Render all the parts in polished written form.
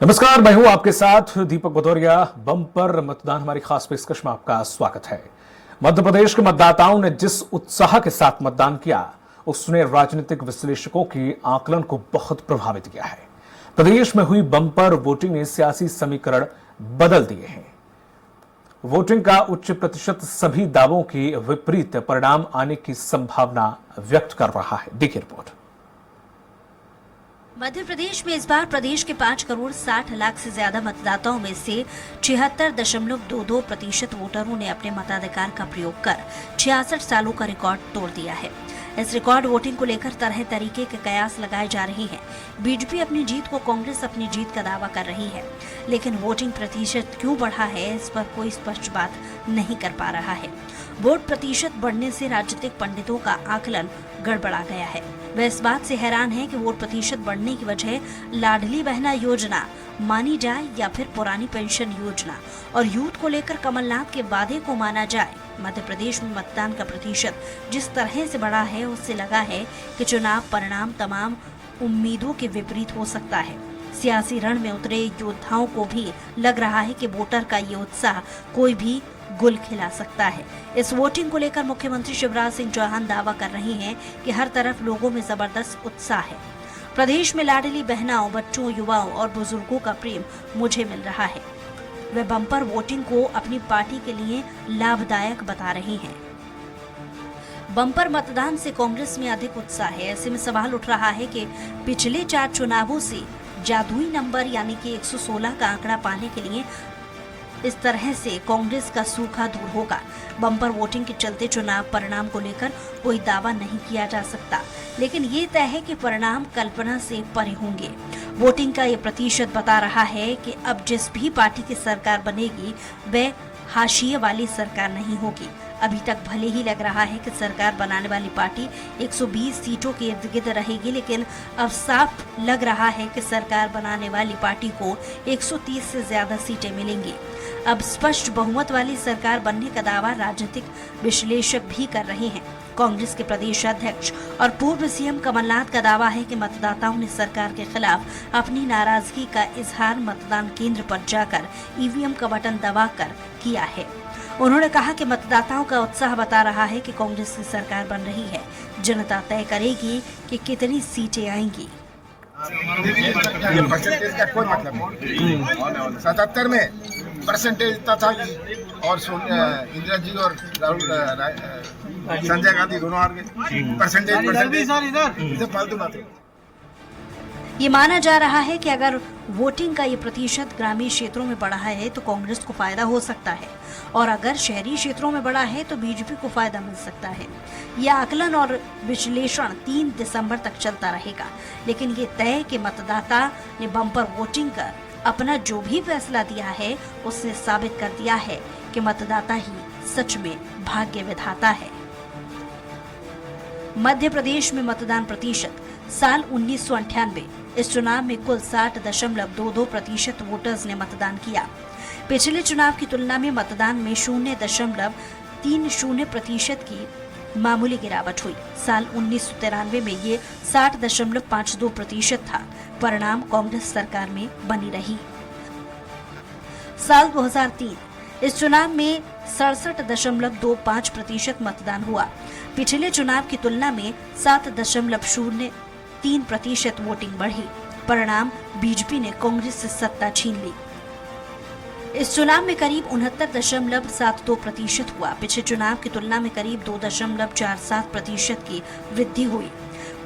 नमस्कार, मैं हूं आपके साथ दीपक भदौरिया। बम्पर मतदान हमारी खास पेशकश में आपका स्वागत है। मध्य प्रदेश के मतदाताओं ने जिस उत्साह के साथ मतदान किया, उसने राजनीतिक विश्लेषकों के आकलन को बहुत प्रभावित किया है। प्रदेश में हुई बम्पर वोटिंग ने सियासी समीकरण बदल दिए हैं। वोटिंग का उच्च प्रतिशत सभी दावों के विपरीत परिणाम आने की संभावना व्यक्त कर रहा है। देखिए रिपोर्ट। मध्य प्रदेश में इस बार प्रदेश के 5 करोड़ 60 लाख से ज्यादा मतदाताओं में से 76.22% वोटरों ने अपने मताधिकार का प्रयोग कर 66 सालों का रिकॉर्ड तोड़ दिया है। इस रिकॉर्ड वोटिंग को लेकर तरह तरीके के कयास लगाए जा रहे हैं। बीजेपी अपनी जीत को, कांग्रेस अपनी जीत का दावा कर रही है, लेकिन वोटिंग प्रतिशत क्यों बढ़ा है, इस पर कोई स्पष्ट बात नहीं कर पा रहा है। वोट प्रतिशत बढ़ने से राजनीतिक पंडितों का आकलन गड़बड़ा गया है। वे इस बात से हैरान हैं कि वोट प्रतिशत बढ़ने की वजह लाडली बहना योजना मानी जाए या फिर पुरानी पेंशन योजना और यूथ को लेकर कमलनाथ के वादे को माना जाए। मध्य प्रदेश में मतदान का प्रतिशत जिस तरह से बढ़ा है, उससे लगा है कि चुनाव परिणाम तमाम उम्मीदों के विपरीत हो सकता है। सियासी रण में उतरे योद्धाओं को भी लग रहा है कि वोटर का ये उत्साह कोई भी गुल खिला सकता है। इस वोटिंग को लेकर मुख्यमंत्री शिवराज सिंह चौहान दावा कर रहे हैं कि हर तरफ लोगों में जबरदस्त उत्साह है। प्रदेश में लाडली बहनाओं, बच्चों, युवाओं और बुजुर्गों का प्रेम मुझे मिल रहा है। वे बम्पर वोटिंग को अपनी पार्टी के लिए लाभदायक बता रहे हैं। बम्पर मतदान से कांग्रेस में अधिक उत्साह है। ऐसे में सवाल उठ रहा है कि पिछले 4 चुनावों से जादुई नंबर यानी कि 116 का आंकड़ा पाने के लिए इस तरह से कांग्रेस का सूखा दूर होगा। बम्पर वोटिंग के चलते चुनाव परिणाम को लेकर कोई दावा नहीं किया जा सकता, लेकिन ये तय है कि परिणाम कल्पना से परे होंगे। वोटिंग का ये प्रतिशत बता रहा है कि अब जिस भी पार्टी की सरकार बनेगी, वह हाशिए वाली सरकार नहीं होगी। अभी तक भले ही लग रहा है कि सरकार बनाने वाली पार्टी 120 सीटों के इर्द गिर्द रहेगी, लेकिन अब साफ लग रहा है कि सरकार बनाने वाली पार्टी को 130 से ज्यादा सीटें मिलेंगी। अब स्पष्ट बहुमत वाली सरकार बनने का दावा राजनीतिक विश्लेषक भी कर रहे हैं। कांग्रेस के प्रदेश अध्यक्ष और पूर्व सीएम कमलनाथ का दावा है कि मतदाताओं ने सरकार के खिलाफ अपनी नाराजगी का इजहार मतदान केंद्र पर जाकर ईवीएम का बटन दबाकर किया है। उन्होंने कहा कि मतदाताओं का उत्साह बता रहा है कि कांग्रेस की सरकार बन रही है। जनता तय करेगी कि कितनी सीटें आएंगी। परसेंटेज का कोई मतलब नहीं। 77 में परसेंटेज इतना था और इंदिरा जी और संजय गांधी दोनों हार गए। परसेंटेज फालतू बातें। ये माना जा रहा है कि अगर वोटिंग का ये प्रतिशत ग्रामीण क्षेत्रों में बढ़ा है तो कांग्रेस को फायदा हो सकता है, और अगर शहरी क्षेत्रों में बढ़ा है तो बीजेपी को फायदा मिल सकता है। यह आकलन और विश्लेषण 3 दिसंबर तक चलता रहेगा, लेकिन ये तय कि मतदाता ने बम्पर वोटिंग कर अपना जो भी फैसला दिया है, उसने साबित कर दिया है कि मतदाता ही सच में भाग्य विधाता है। मध्य प्रदेश में मतदान प्रतिशत साल 1998 इस चुनाव में कुल 60.22% वोटर्स ने मतदान किया। पिछले चुनाव की तुलना में मतदान में 0.30% की मामूली गिरावट हुई। साल 1993 में ये 60.52% था। परिणाम कांग्रेस सरकार में बनी रही। साल 2003 इस चुनाव में 67.25% मतदान हुआ। पिछले चुनाव की तुलना में 7.03% वोटिंग बढ़ी। परिणाम बीजेपी ने कांग्रेस से सत्ता छीन ली। इस चुनाव में करीब 69.72% हुआ। पिछले चुनाव की तुलना में करीब 2.47% की वृद्धि हुई।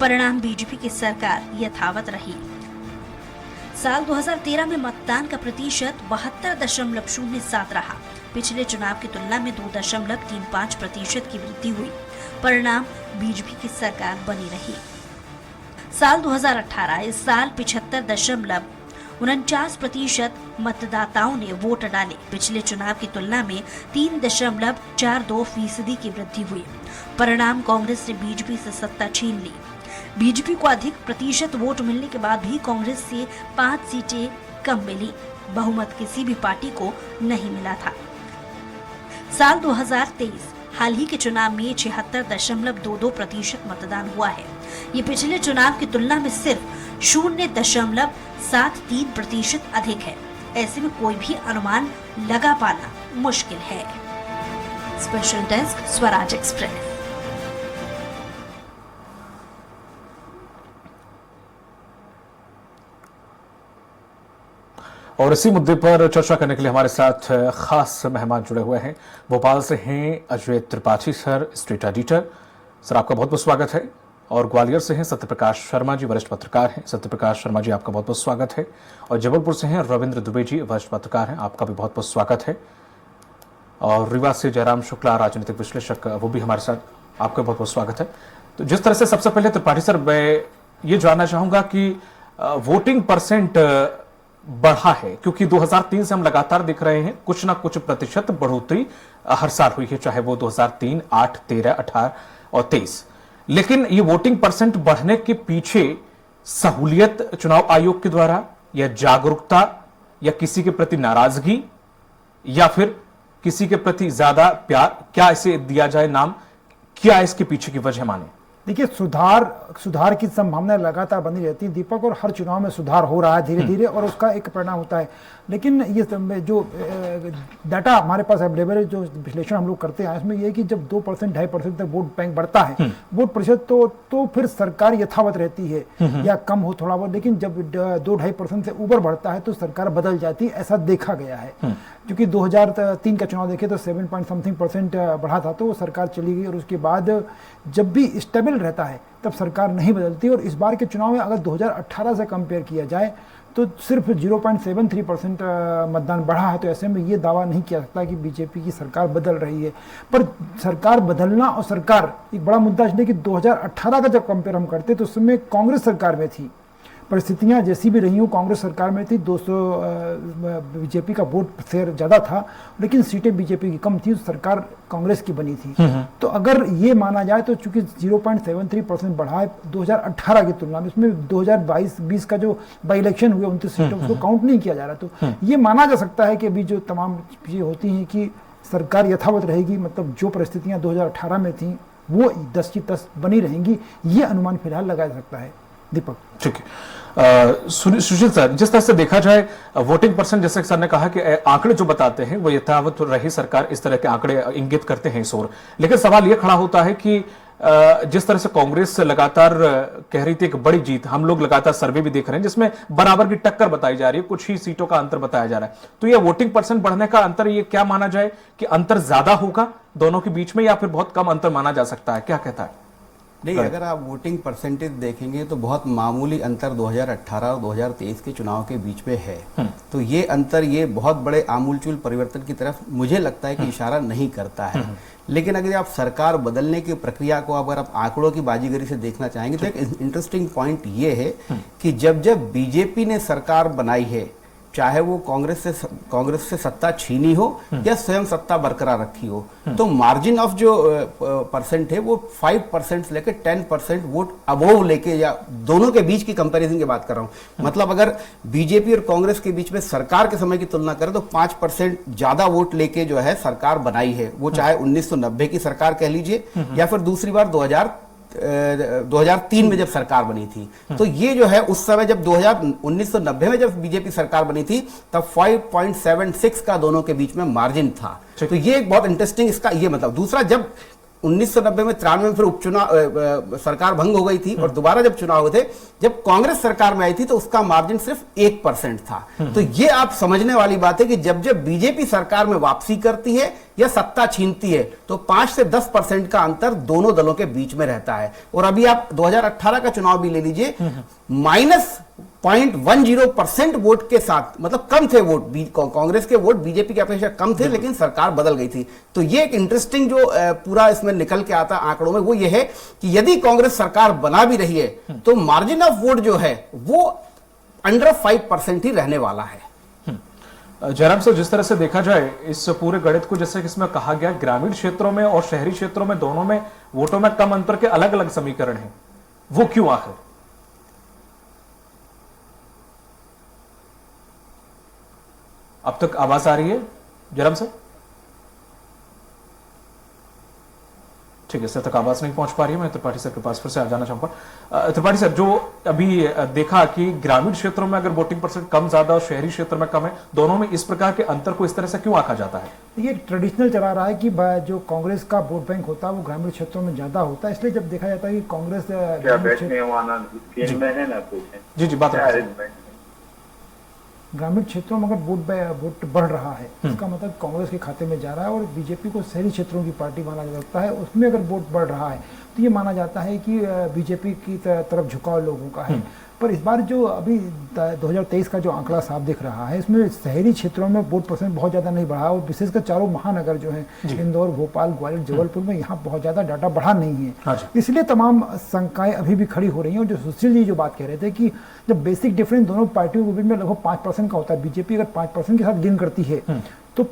परिणाम बीजेपी की सरकार यथावत रही। साल 2013 में मतदान का प्रतिशत 72.07 रहा। पिछले चुनाव की तुलना में 2.35% की वृद्धि हुई। परिणाम बीजेपी की सरकार बनी रही। साल 2018 इस साल 75.49% मतदाताओं ने वोट डाले। पिछले चुनाव की तुलना में 3.42% की वृद्धि हुई। परिणाम कांग्रेस ने बीजेपी से सत्ता छीन ली। बीजेपी को अधिक प्रतिशत वोट मिलने के बाद भी कांग्रेस से 5 सीटें कम मिली। बहुमत किसी भी पार्टी को नहीं मिला था। साल 2023 हाल ही के चुनाव में 76.22% मतदान हुआ है। ये पिछले चुनाव की तुलना में सिर्फ 0.73% अधिक है। ऐसे में कोई भी अनुमान लगा पाना मुश्किल है। Special desk, Swaraj express. और इसी मुद्दे पर चर्चा करने के लिए हमारे साथ खास मेहमान जुड़े हुए हैं। भोपाल से हैं Ajay Tripathi sir, street editor. Sir, आपका बहुत बहुत स्वागत है। और ग्वालियर से हैं सत्यप्रकाश शर्मा जी, वरिष्ठ पत्रकार हैं। सत्यप्रकाश शर्मा जी, आपका बहुत बहुत स्वागत है। और जबलपुर से हैं रविंद्र दुबे जी, वरिष्ठ पत्रकार हैं, आपका भी बहुत बहुत स्वागत है। और रीवा से जयराम शुक्ला, राजनीतिक विश्लेषक, वो भी हमारे साथ, आपका बहुत बहुत स्वागत है। तो जिस तरह से, सबसे पहले त्रिपाठी सर, मैं ये जानना चाहूंगा कि वोटिंग परसेंट बढ़ा है, क्योंकि 2003 से हम लगातार दिख रहे हैं कुछ ना कुछ प्रतिशत बढ़ोतरी हर साल हुई है, चाहे वो 2003, 8, 13, 18 और 23। लेकिन ये वोटिंग परसेंट बढ़ने के पीछे सहूलियत चुनाव आयोग के द्वारा, या जागरूकता, या किसी के प्रति नाराजगी, या फिर किसी के प्रति ज्यादा प्यार, क्या इसे दिया जाए नाम, क्या इसके पीछे की वजह माने? देखिए, सुधार की संभावना लगातार बनी रहती है दीपक, और हर चुनाव में सुधार हो रहा है धीरे धीरे, और उसका एक परिणाम होता है। लेकिन ये जो डाटा हमारे पास अवेलेबल है, जो विश्लेषण हम लोग करते हैं, इसमें यह है कि जब 2%, 2.5% तक वोट बैंक बढ़ता है, वोट प्रतिशत, तो फिर सरकार यथावत रहती है या कम हो थोड़ा बहुत। लेकिन जब 2-2.5% से ऊपर बढ़ता है तो सरकार बदल जाती है, ऐसा देखा गया है। क्योंकि 2003 का चुनाव देखे तो 7% बढ़ा था, तो वो सरकार चली गई, और उसके बाद जब भी स्टेबल रहता है तब सरकार नहीं बदलती। और इस बार के चुनाव में अगर 2018 से कंपेयर किया जाए तो सिर्फ 0.73% मतदान बढ़ा है। तो ऐसे में ये दावा नहीं किया सकता कि बीजेपी की सरकार बदल रही है। पर सरकार बदलना और सरकार, एक बड़ा मुद्दा इसलिए कि 2018 का जब कंपेयर हम करते तो उस समय कांग्रेस सरकार में थी, परिस्थितियां जैसी भी रही हूँ, कांग्रेस सरकार में थी, 200 बीजेपी का वोट शेयर ज़्यादा था, लेकिन सीटें बीजेपी की कम थी, सरकार कांग्रेस की बनी थी। तो अगर ये माना जाए तो चूंकि 0.73% बढ़ा है 2018 की तुलना में, इसमें 2022-20 का जो बाई इलेक्शन हुए 29 सीटों, उसको काउंट नहीं किया जा रहा। तो ये माना जा सकता है कि अभी जो तमाम चीज़ें होती हैं कि सरकार यथावत रहेगी, मतलब जो परिस्थितियाँ 2018 में थी वो 10 की 10 बनी रहेंगी, ये अनुमान फिलहाल लगाया जा सकता है। दीपक, ठीक है। सुशील सर, जिस तरह से देखा जाए वोटिंग परसेंट, जैसे सर ने कहा कि आंकड़े जो बताते हैं वो यथावत रही, सरकार इस तरह के आंकड़े इंगित करते हैं इस ओर। लेकिन सवाल यह खड़ा होता है कि जिस तरह से कांग्रेस लगातार कह रही थी एक बड़ी जीत, हम लोग लगातार सर्वे भी देख रहे हैं जिसमें बराबर की टक्कर बताई जा रही है, कुछ ही सीटों का अंतर बताया जा रहा है। तो यह वोटिंग परसेंट बढ़ने का अंतर, ये क्या माना जाए कि अंतर ज्यादा होगा दोनों के बीच में, या फिर बहुत कम अंतर माना जा सकता है? क्या कहता है? नहीं, अगर आप वोटिंग परसेंटेज देखेंगे तो बहुत मामूली अंतर 2018 और 2023 के चुनाव के बीच में है। तो ये अंतर, ये बहुत बड़े आमूलचूल परिवर्तन की तरफ मुझे लगता है कि इशारा नहीं करता है। लेकिन अगर आप सरकार बदलने की प्रक्रिया को अगर आप आंकड़ों की बाजीगरी से देखना चाहेंगे तो एक इंटरेस्टिंग पॉइंट ये है कि जब बीजेपी ने सरकार बनाई है, चाहे वो कांग्रेस से सत्ता छीनी हो या स्वयं सत्ता बरकरार रखी हो, तो मार्जिन ऑफ जो परसेंट है वो 5% से लेकर 10% वोट अबोव लेके, या दोनों के बीच की कंपैरिजन की बात कर रहा हूं। मतलब अगर बीजेपी और कांग्रेस के बीच में सरकार के समय की तुलना करें तो 5% ज्यादा वोट लेके जो है सरकार बनाई है, वो चाहे 1990 की सरकार कह लीजिए या फिर दूसरी बार 2003 में जब सरकार बनी थी। तो ये जो है उस समय जब 1990 में जब बीजेपी सरकार बनी थी तब 5.76 का दोनों के बीच में मार्जिन था। तो ये एक बहुत इंटरेस्टिंग इसका ये मतलब। दूसरा, जब 1990 में 93 में फिर उपचुनाव, सरकार भंग हो गई थी और दोबारा जब चुनाव हुए थे, जब कांग्रेस सरकार में आई थी तो उसका मार्जिन सिर्फ 1% था। तो ये आप समझने वाली बात है कि जब बीजेपी सरकार में वापसी करती है या सत्ता छीनती है तो 5 से 10% का अंतर दोनों दलों के बीच में रहता है। और अभी आप 2018 का चुनाव भी ले लीजिए, -0.10% वोट के साथ, मतलब कम थे वोट, कांग्रेस के वोट बीजेपी की अपेक्षा कम थे, लेकिन सरकार बदल गई थी। तो ये एक इंटरेस्टिंग जो पूरा इसमें निकल के आता आंकड़ों में वो ये है कि यदि कांग्रेस सरकार बना भी रही है तो मार्जिन ऑफ वोट जो है वो अंडर 5% ही रहने वाला है। जयराम सर, जिस तरह से देखा जाए इस पूरे गणित को, जैसे कि इसमें कहा गया ग्रामीण क्षेत्रों में और शहरी क्षेत्रों में दोनों में वोटों में कम अंतर के अलग अलग समीकरण हैं, वो क्यों आखिर? अब तक आवाज आ रही है जयराम सर? ठीक है, सर तक आवाज नहीं पहुंच पा रही है। मैं त्रिपाठी सर के पास फिर से आ जाना चाहूंगा। त्रिपाठी सर, जो अभी देखा कि ग्रामीण क्षेत्रों में अगर वोटिंग परसेंट कम ज्यादा और शहरी क्षेत्र में कम है, दोनों में इस प्रकार के अंतर को इस तरह से क्यों आंका जाता है? ये ट्रेडिशनल चला रहा है कि जो कांग्रेस का वोट बैंक होता है वो ग्रामीण क्षेत्रों में ज्यादा होता है, इसलिए जब देखा जाता है कि कांग्रेस जी बात रखें। ग्रामीण क्षेत्रों में अगर वोट बढ़ रहा है, इसका मतलब कांग्रेस के खाते में जा रहा है, और बीजेपी को शहरी क्षेत्रों की पार्टी माना जाता है, उसमें अगर वोट बढ़ रहा है तो ये माना जाता है कि बीजेपी की तरफ झुकाव लोगों का है। पर इस बार जो अभी 2023 का जो आंकड़ा साफ दिख रहा है, इसमें शहरी क्षेत्रों में वोट परसेंट बहुत ज़्यादा नहीं बढ़ा, और विशेषकर चारों महानगर जो हैं, इंदौर, भोपाल, ग्वालियर, जबलपुर में यहाँ बहुत ज़्यादा डाटा बढ़ा नहीं है। इसलिए तमाम शंकाएं अभी भी खड़ी हो रही हैं। और जो सुशील जी जो बात कह रहे थे कि जब बेसिक डिफरेंस दोनों पार्टियों के बीच में लगभग 5% का होता है, बीजेपी अगर 5% के साथ गेन करती है तो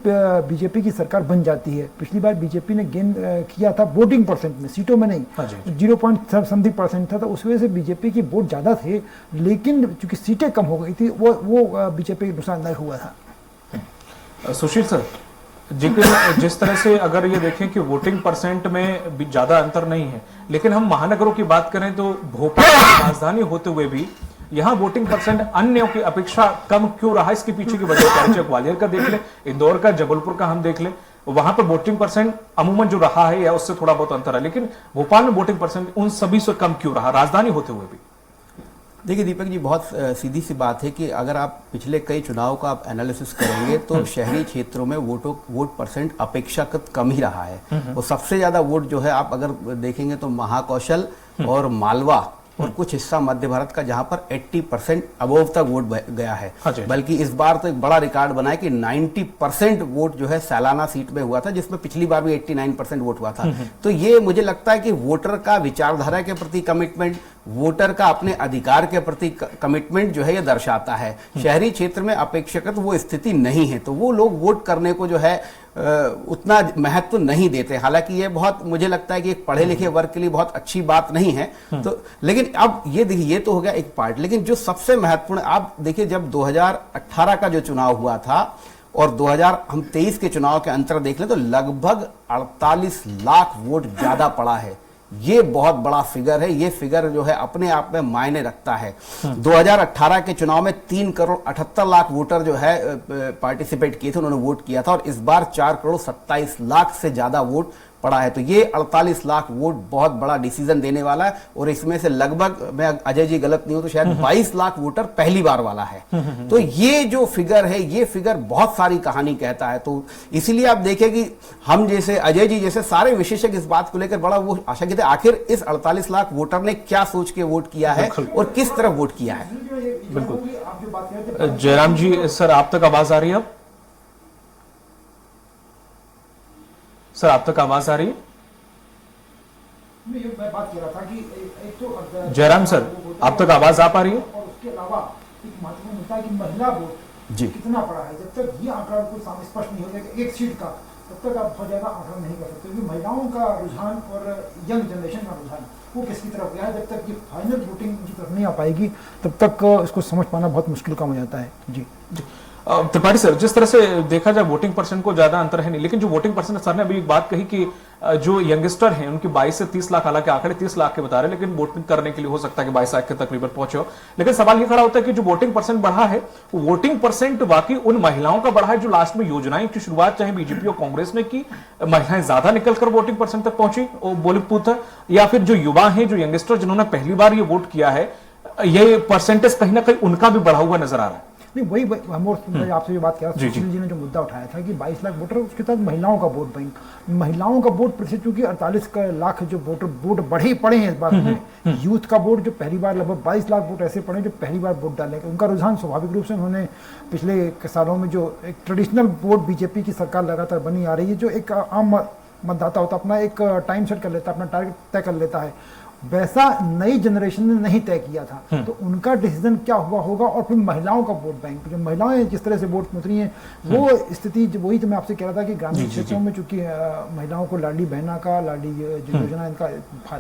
बीजेपी की सरकार बन जाती है। पिछली बार बीजेपी ने गेन किया था वोटिंग परसेंट में, सीटों में नहीं, 0.something% था, तो उस वजह से बीजेपी की वोट ज़्यादा थे, लेकिन चूंकि सीटें कम हो गई थी वो बीजेपी के नुकसानदायक हुआ था। सुशील सर, जिस तरह से अगर ये देखें कि वोटिंग परसेंट में भी ज्यादा अंतर नहीं है, लेकिन हम महानगरों की बात करें तो भोपाल की राजधानी होते हुए भी यहाँ वोटिंग परसेंट अन्यों की अपेक्षा कम क्यों रहा? इसके पीछे की वजह चाहे ग्वालियर का देख ले, इंदौर का, जबलपुर का हम देख ले, वहां पर वोटिंग परसेंट अमूमन जो रहा है या उससे थोड़ा बहुत अंतर है, लेकिन भोपाल में वोटिंग परसेंट उन सभी से कम क्यों रहा, राजधानी होते हुए भी? देखिए दीपक जी, बहुत सीधी सी बात है कि अगर आप पिछले कई चुनाव का आप एनालिसिस करेंगे तो शहरी क्षेत्रों में वोट परसेंट अपेक्षाकृत कम ही रहा है। और सबसे ज्यादा वोट जो है आप अगर देखेंगे तो महाकौशल और मालवा और कुछ हिस्सा मध्य भारत का, जहां पर 80% अबोव तक वोट गया है। बल्कि इस बार तो एक बड़ा रिकॉर्ड बना है कि 90% वोट जो है सालाना सीट में हुआ था, जिसमें पिछली बार भी 89% वोट हुआ था। तो ये मुझे लगता है कि वोटर का विचारधारा के प्रति कमिटमेंट, वोटर का अपने अधिकार के प्रति कमिटमेंट जो है ये दर्शाता है। शहरी क्षेत्र में अपेक्षाकृत वो स्थिति नहीं है, तो वो लोग वोट करने को जो है उतना महत्व नहीं देते। हालांकि ये बहुत, मुझे लगता है कि एक पढ़े लिखे वर्ग के लिए बहुत अच्छी बात नहीं है। तो लेकिन अब ये देखिए, ये तो हो गया एक पार्ट, लेकिन जो सबसे महत्वपूर्ण, आप देखिए जब 2018 का जो चुनाव हुआ था और 2023 के चुनाव के अंतर देख लें तो लगभग 48 लाख वोट ज्यादा पड़ा है। ये बहुत बड़ा फिगर है। ये फिगर जो है अपने आप में मायने रखता है। 2018 के चुनाव में 3 करोड़ 78 लाख वोटर जो है पार्टिसिपेट किए थे, उन्होंने वोट किया था, और इस बार 4 करोड़ 27 लाख से ज्यादा वोट पड़ा है। तो ये 48 लाख वोट बहुत बड़ा डिसीजन देने वाला है, और इसमें से लगभग, मैं अजय जी गलत नहीं हो तो शायद 22 लाख वोटर पहली बार वाला है। तो ये जो फिगर है, ये फिगर बहुत सारी कहानी कहता है। तो इसीलिए आप देखें कि हम जैसे, अजय जी जैसे सारे विशेषज्ञ इस बात को लेकर बड़ा वो आशा की थे, आखिर इस 48 लाख वोटर ने क्या सोच के वोट किया है और किस तरफ वोट किया है। बिल्कुल। जयराम जी सर, आप तक आवाज आ रही है? अब सर आप तक आवाज आ रही है? मैं बात कर रहा था कि एक तो जयराम सर, आप तक आवाज आ पा रही है? और उसके अलावा एक महत्वपूर्ण मुद्दा है कि महिला वोट जी कितना पड़ा है। जब तक ये आंकड़ा बिल्कुल सामने स्पष्ट नहीं हो जाएगा एक सीट का, तब तक आप बहुत ज्यादा आंकड़ा नहीं कर सकते, क्योंकि महिलाओं का रुझान और यंग जनरेशन का रुझान वो किसकी तरफ गया है। जब तक ये फाइनल वोटिंग की तरफ नहीं आ पाएगी, तब तक इसको समझ पाना बहुत मुश्किल काम हो जाता है। जी त्रिपाठी सर, जिस तरह से देखा जाए वोटिंग परसेंट को ज्यादा अंतर है नहीं, लेकिन जो वोटिंग परसेंट, सर ने अभी एक बात कही कि जो यंगस्टर हैं उनकी 22 से 30 लाख, हालांकि आंकड़े 30 लाख के बता रहे हैं, लेकिन वोटिंग करने के लिए हो सकता है कि 22 लाख के तकरीबन पहुंचे हो। लेकिन सवाल ये खड़ा होता है कि जो वोटिंग परसेंट बढ़ा है, वोटिंग परसेंट वाकई उन महिलाओं का बढ़ा है जो लास्ट में योजनाएं की शुरुआत चाहे बीजेपी और कांग्रेस ने की, महिलाएं ज्यादा निकलकर वोटिंग परसेंट तक पहुंची बॉलीवुड, या फिर जो युवा हैं, जो यंगस्टर जिन्होंने पहली बार ये वोट किया है, ये परसेंटेज कहीं ना कहीं उनका भी बढ़ा हुआ नजर आ रहा है? नहीं, वही आपसे जो बात किया, सुशील जी ने जो मुद्दा उठाया था कि 22 लाख वोटर, उसके साथ महिलाओं का वोट बैंक, महिलाओं का वोट प्रतिशत चूंकि 48 लाख जो वोट बढ़े पड़े हैं इस बार में, यूथ का वोट जो पहली बार लगभग 22 लाख वोट ऐसे पड़े जो पहली बार वोट डाले, उनका रुझान स्वाभाविक रूप से उन्होंने पिछले सालों में जो एक ट्रेडिशनल वोट बीजेपी की सरकार लगातार बनी आ रही है, जो एक आम मतदाता होता है अपना एक टाइम सेट कर लेता है, अपना टारगेट तय कर लेता है, वैसा नई जनरेशन ने नहीं तय किया था। तो उनका डिसीजन क्या हुआ होगा, और फिर महिलाओं का वोट बैंक, जो महिलाएं जिस तरह से वोट उतरी हैं, वो स्थिति वही तो मैं आपसे कह रहा था कि ग्रामीण क्षेत्रों में चूंकि महिलाओं को लाडली बहना का, लाडली जो योजना इनका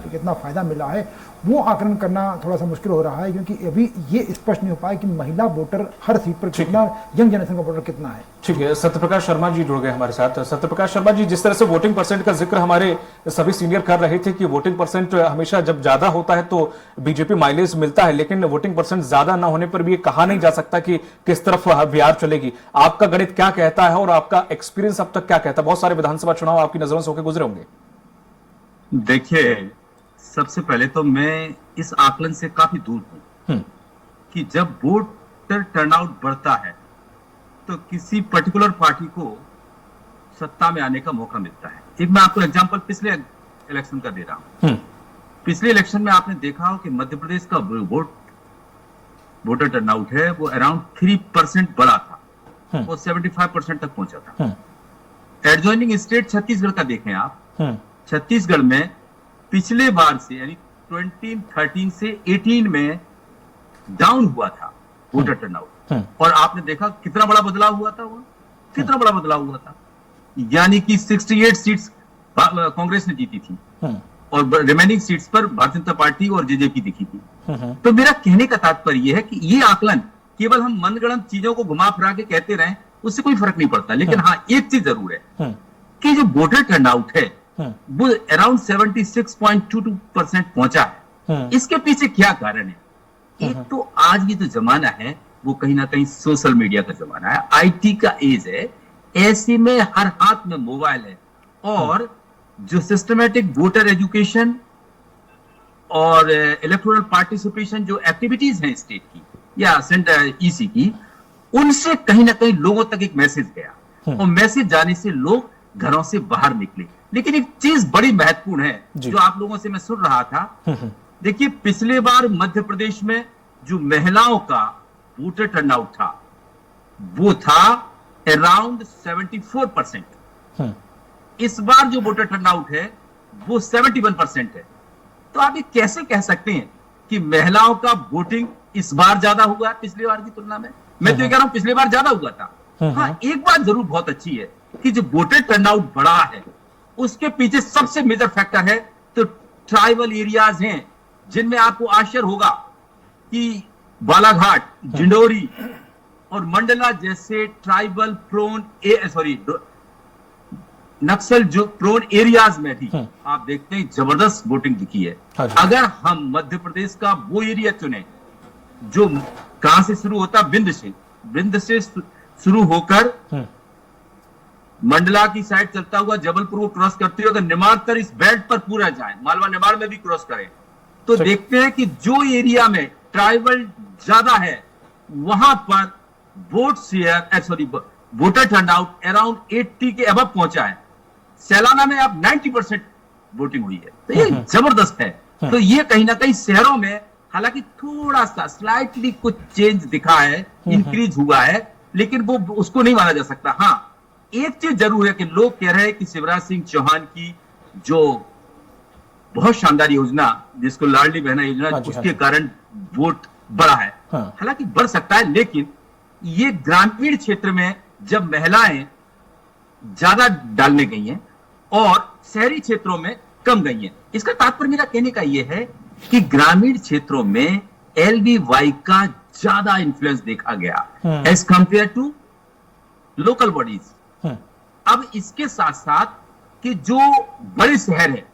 कितना फायदा मिला है, वो आकलन करना थोड़ा सा मुश्किल हो रहा है, क्योंकि अभी ये स्पष्ट नहीं हो पाया कि महिला वोटर हर सीट पर कितना, यंग जनरेशन का वोटर कितना है। ठीक है, सत्यप्रकाश शर्मा जी जुड़ गए हमारे साथ। सत्यप्रकाश शर्मा जी, जिस तरह से वोटिंग परसेंट का जिक्र हमारे सभी सीनियर कर रहे थे कि वोटिंग परसेंट हमेशा जब ज्यादा होता है तो बीजेपी माइलेज मिलता है, लेकिन वोटिंग परसेंट ज्यादा ना होने पर भी ये कहा नहीं जा सकता कि किस तरफ बिहार चलेगी। आपका गणित क्या कहता है और आपका एक्सपीरियंस अब तक क्या कहता है? बहुत सारे विधानसभा चुनाव आपकी नजरों से होकर गुजरे होंगे। देखिए, सबसे पहले तो मैं इस आकलन से काफी दूर हूं कि जब वोटर टर्नआउट बढ़ता है तो किसी पर्टिकुलर पार्टी को सत्ता में आने का मौका मिलता है। एक मैं आपको एग्जांपल पिछले इलेक्शन का दे रहा हूं। पिछले इलेक्शन में आपने देखा हो कि मध्य प्रदेश का वोटर टर्नआउट है वो अराउंड 3% बढ़ा था, वो 75% तक पहुंचा था। एडजॉइनिंग स्टेट छत्तीसगढ़ का देखें आप, छत्तीसगढ़ में पिछले बार से यानी 2013 से 18 में डाउन हुआ था वोटर टर्नआउट, और आपने देखा कितना बड़ा बदलाव हुआ था, वो कितना बड़ा बदलाव हुआ था, यानी कि 68 सीट्स कांग्रेस ने जीती थी और रिमेनिंग सीट्स पर भारतीय जनता पार्टी और जेजेपी दिखी थी। तो मेरा कहने का तात्पर्य यह है कि ये आकलन केवल हम मनगढ़ंत चीजों को घुमा फिरा के कहते रहें उससे कोई फर्क नहीं पड़ता, लेकिन हाँ एक चीज जरूर है कि जो वोटर टर्नआउट है वो अराउंड 76.22% पहुंचा है। इसके पीछे क्या कारण है? एक तो आज ये जो जमाना है वो कहीं ना कहीं सोशल मीडिया का जमाना है, आईटी का एज है, ऐसे में हर हाथ में मोबाइल है, और जो सिस्टमेटिक वोटर एजुकेशन और इलेक्टोरल पार्टिसिपेशन जो एक्टिविटीज हैं स्टेट की या सेंटर ईसी की, उनसे कहीं ना कहीं लोगों तक एक मैसेज गया, और मैसेज जाने से लोग घरों से बाहर निकले। लेकिन एक चीज बड़ी महत्वपूर्ण है जो आप लोगों से मैं सुन रहा था, देखिए पिछले बार मध्य प्रदेश में जो महिलाओं का वोटर टर्नआउट था वो था अराउंड 74%। इस बार जो वोटर टर्नआउट है वो 71% है। तो आप ये कैसे कह सकते हैं कि महिलाओं का वोटिंग इस बार ज्यादा हुआ है पिछली बार की तुलना में? मैं तो ये कह रहा हूं पिछली बार ज्यादा हुआ था। हाँ, एक बात जरूर बहुत अच्छी है कि जो वोटर टर्नआउट बढ़ा है उसके पीछे सबसे मेजर फैक्टर है तो ट्राइबल एरियाज हैं, जिनमें आपको आश्चर्य होगा कि बालाघाट, जिंडोरी और मंडला जैसे ट्राइबल प्रोन नक्सल जो प्रोन एरियाज में भी आप देखते हैं जबरदस्त वोटिंग दिखी है। अगर हम मध्य प्रदेश का वो एरिया चुने जो कहां से शुरू होता, बिंद से शुरू होकर मंडला की साइड चलता हुआ जबलपुर को क्रॉस करते हुए अगर निमाड़ इस बेल्ट पर पूरा जाए, मालवा निमाड़ में भी क्रॉस करें, तो देखते हैं कि जो एरिया में ट्राइबल ज्यादा है वहां पर वोटर टर्नआउट अराउंड 80 के अबव पहुंचा है। सैलाना में अब 90% वोटिंग हुई है, तो ये जबरदस्त है। तो ये कहीं ना कहीं शहरों में हालांकि थोड़ा सा स्लाइटली कुछ चेंज दिखा है, इंक्रीज हुआ है, लेकिन वो उसको नहीं माना जा सकता। हाँ, एक चीज जरूर है कि लोग कह रहे हैं कि शिवराज सिंह चौहान की जो बहुत शानदार योजना जिसको लाडली बहना योजना, उसके कारण वोट बढ़ा है। हालांकि बढ़ सकता है, लेकिन ये ग्रामीण क्षेत्र में जब महिलाएं ज्यादा डालने गई हैं और शहरी क्षेत्रों में कम गई हैं, इसका तात्पर्य मेरा कहने का यह है कि ग्रामीण क्षेत्रों में एलबीवाई का ज्यादा इन्फ्लुएंस देखा गया as compared to local bodies. अब इसके साथ साथ कि जो बड़े शहर है,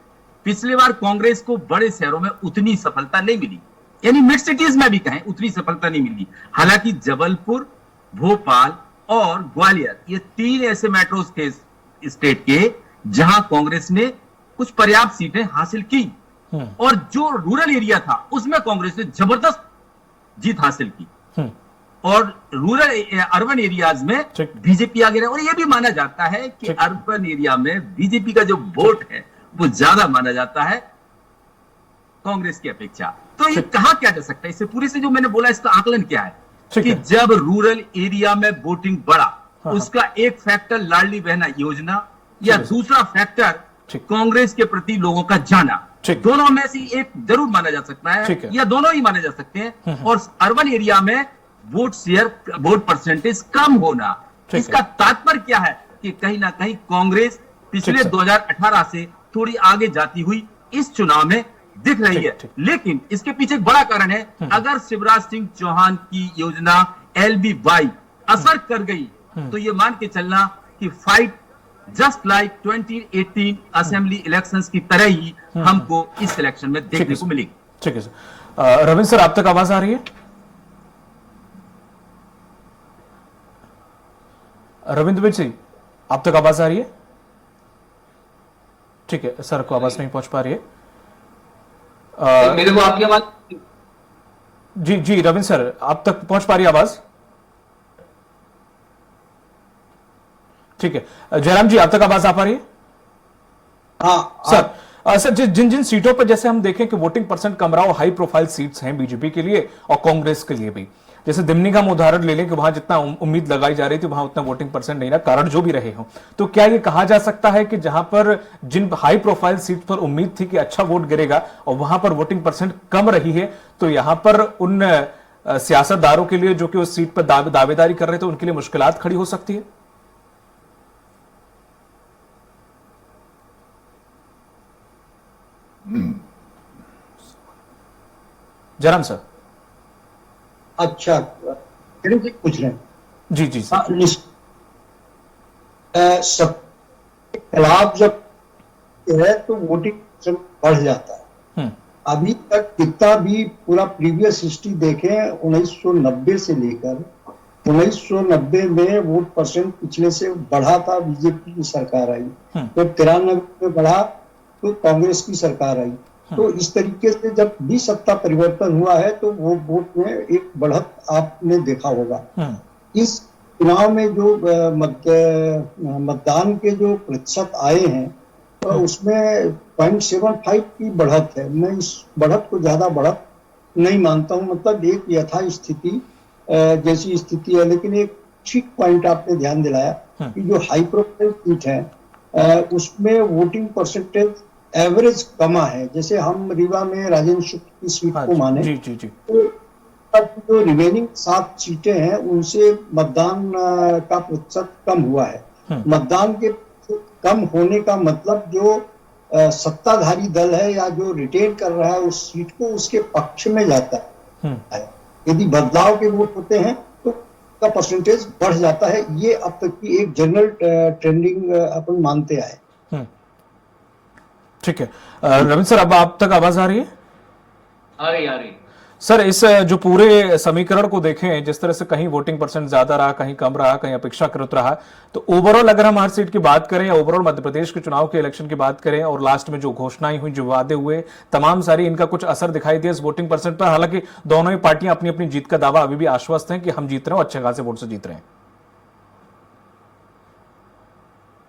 पिछले बार कांग्रेस को बड़े शहरों में उतनी सफलता नहीं मिली, यानी मिड सिटीज में भी कहें उतनी सफलता नहीं मिली। हालांकि जबलपुर, भोपाल और ग्वालियर ये तीन ऐसे मेट्रोज थे स्टेट के जहां कांग्रेस ने कुछ पर्याप्त सीटें हासिल की, और जो रूरल एरिया था उसमें कांग्रेस ने जबरदस्त जीत हासिल की, और रूरल अर्बन एरियाज में बीजेपी आगे रहे। और यह भी माना जाता है कि अर्बन एरिया में बीजेपी का जो वोट है वो ज्यादा माना जाता है कांग्रेस की अपेक्षा। तो ये कहा क्या जा सकता है इससे पूरी से जो मैंने बोला इसका आकलन क्या है कि जब रूरल एरिया में वोटिंग बढ़ा, उसका एक फैक्टर लाडली बहना योजना या दूसरा फैक्टर ठीक। कांग्रेस के प्रति लोगों का जाना, ठीक। दोनों में से एक जरूर माना जा सकता ठीक है है। या दोनों ही माने जा सकते हैं। और अर्बन एरिया में वोट शेयर, वोट परसेंटेज कम होना, ठीक इसका तात्पर्य क्या है कि कहीं ना कहीं कांग्रेस पिछले ठीक सर। 2018 से थोड़ी आगे जाती हुई इस चुनाव में दिख रही ठीक, है। ठीक। लेकिन इसके पीछे एक बड़ा कारण है, अगर शिवराज सिंह चौहान की योजना LBY असर कर गई तो ये मान के चलना कि fight just like 2018 assembly elections की तरह ही हमको इस इलेक्शन में देखने को मिलेगी। ठीक है सर। रविंद्र सर, आप तक आवाज आ रही है? रविंद्र जी, आप तक आवाज आ रही है? ठीक है, सर को आवाज नहीं पहुंच पा रही है। मेरे को आपकी आवाज जी जी रविंद्र सर, आप तक पहुंच पा रही है आवाज? ठीक है, जयराम जी, आप तक आवाज आ पा रही है? हाँ सर, जिन जिन सीटों पर जैसे हम देखें कि वोटिंग परसेंट कम रहा, हाई प्रोफाइल सीट्स हैं बीजेपी के लिए और कांग्रेस के लिए भी, जैसे दिमनी का हम उदाहरण ले लें कि वहां जितना उम्मीद लगाई जा रही थी वहां उतना वोटिंग परसेंट नहीं रहा, कारण जो भी रहे हो, तो क्या ये कहा जा सकता है कि जहां पर जिन हाई प्रोफाइल सीट पर उम्मीद थी कि अच्छा वोट गिरेगा और वहां पर वोटिंग परसेंट कम रही है, तो यहां पर उन सियासतदारों के लिए जो कि उस सीट पर दावेदारी कर रहे थे उनके लिए मुश्किलात खड़ी हो सकती है? जयराम सर। अच्छा, पूछ रहे हैं? जी जी सर। सब खिलाफ जब है तो वोटिंग बढ़ जाता है। अभी तक कितना भी पूरा प्रीवियस हिस्ट्री देखें, 1990 से लेकर 1990 में वोट परसेंट पिछले से बढ़ा था, बीजेपी की सरकार आई, तो 93 में बढ़ा तो कांग्रेस की सरकार आई। तो इस तरीके से जब भी सत्ता परिवर्तन हुआ है तो वो वोट में एक बढ़त आपने देखा होगा। इस चुनाव में जो मतदान के जो प्रतिशत आए हैं तो उसमें 0.75 की बढ़त है। मैं इस बढ़त को ज्यादा बढ़त नहीं मानता हूं, मतलब एक यथा स्थिति जैसी स्थिति है। लेकिन एक ठीक पॉइंट आपने ध्यान दिलाया कि जो हाई प्रोफाइल सीट है उसमें वोटिंग परसेंटेज एवरेज कमा है। जैसे हम रीवा में राजेंद्र शुक्ल की सीट को माने जी जी जी, तो जो रिमेनिंग 7 सीटें हैं उनसे मतदान का प्रतिशत कम हुआ है। मतदान के कम होने का मतलब जो सत्ताधारी दल है या जो रिटेन कर रहा है उस सीट को, उसके पक्ष में जाता है। यदि बदलाव के वोट होते हैं तो का परसेंटेज बढ़ जाता है। ये अब तक की एक जनरल ट्रेंडिंग अपन मानते आए। ठीक है। रविंद्र सर, अब आप तक आवाज आ रही है? आ रही सर, इस जो पूरे समीकरण को देखें, जिस तरह से कहीं वोटिंग परसेंट ज्यादा रहा, कहीं कम रहा, कहीं अपेक्षाकृत रहा, तो ओवरऑल अगर हम हर सीट की बात करें या ओवरऑल मध्य प्रदेश के चुनाव के इलेक्शन की बात करें और लास्ट में जो घोषणाएं हुई, जो वादे हुए, तमाम सारी, इनका कुछ असर दिखाई दिया इस वोटिंग परसेंट पर? हालांकि दोनों ही पार्टियां अपनी अपनी जीत का दावा अभी भी आश्वस्त हैं कि हम जीत रहे हैं, अच्छे खासे वोट से जीत रहे हैं।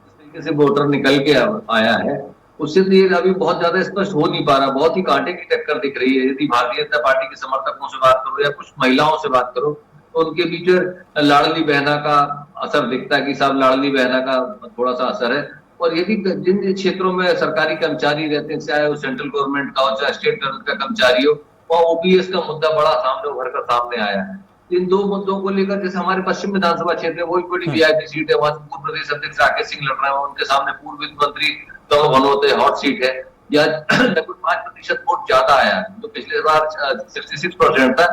जिस तरीके से वोटर निकल के आया है उससे तो ये अभी बहुत ज्यादा स्पष्ट हो नहीं पा रहा, बहुत ही कांटे की टक्कर दिख रही है। यदि भारतीय जनता पार्टी के समर्थकों से बात करो या कुछ महिलाओं से बात करो तो उनके बीच लाडली बहना का असर दिखता है कि साहब लाडली बहना का थोड़ा सा असर है। और यदि जिन क्षेत्रों में सरकारी कर्मचारी रहते हैं, चाहे वो सेंट्रल गवर्नमेंट का हो चाहे स्टेट गवर्नमेंट का कर्मचारी हो, वहाँ OPS का मुद्दा बड़ा सामने उभर कर सामने आया है। इन दो मुद्दों को लेकर, जैसे हमारे पश्चिम विधानसभा क्षेत्र है, वो एक बड़ी VIP सीट है, वहां से पूर्व प्रदेश अध्यक्ष राकेश सिंह लड़ रहे हैं, उनके सामने पूर्व वित्त मंत्री दोनों भनोते हॉट सीट है, या कुछ 5% वोट ज्यादा आया, जो पिछले बार 66% था,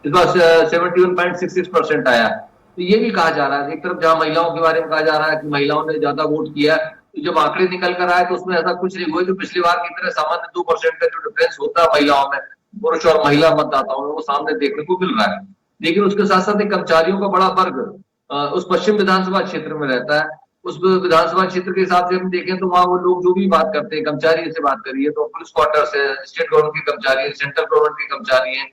इस बार 71.66% आया। तो ये भी कहा जा रहा है, एक तरफ जहां महिलाओं के बारे में कहा जा रहा है कि महिलाओं ने ज्यादा वोट किया, तो जब आंकड़े निकल कर आए तो उसमें ऐसा कुछ नहीं हुआ। जो पिछली बार की तरह सामान्य 2% का जो डिफरेंस होता है महिलाओं में, पुरुष और महिला मतदाताओं में, वो सामने देखने को मिल रहा है। लेकिन उसके साथ साथ एक कर्मचारियों का बड़ा वर्ग उस पश्चिम विधानसभा क्षेत्र में रहता है। उस विधानसभा क्षेत्र के हिसाब से हम देखें तो वहाँ वो लोग जो भी बात करते हैं, कर्मचारी से बात करिए तो पुलिस क्वार्टर से, स्टेट गवर्नमेंट के कर्मचारी है, सेंट्रल गवर्नमेंट के कर्मचारी है,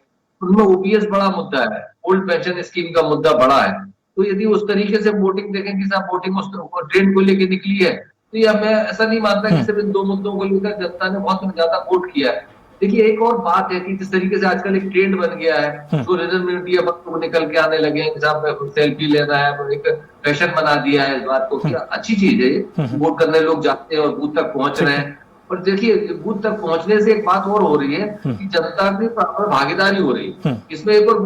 उनमें OPS बड़ा मुद्दा है, ओल्ड पेंशन स्कीम का मुद्दा बड़ा है। तो यदि उस तरीके से वोटिंग देखें कि साहब वोटिंग उस ट्रेंड को लेकर निकली है, तो यह मैं ऐसा नहीं मानता कि सिर्फ इन दो मुद्दों को लेकर जनता ने बहुत ज्यादा वोट किया है। देखिए एक और बात है कि जिस तरीके से आजकल एक ट्रेंड बन गया है, सोशल मीडिया पर लोग निकल के आने लगे हैं, साहब सेल्फी लेना है, एक फैशन बना दिया है इस बात को कि अच्छी चीज है ये, वोट करने लोग जाते हैं और बूथ तक पहुंच रहे हैं। और देखिए बूथ तक पहुंचने से एक बात और हो रही है कि जनता की भागीदारी हो रही है। इसमें एक और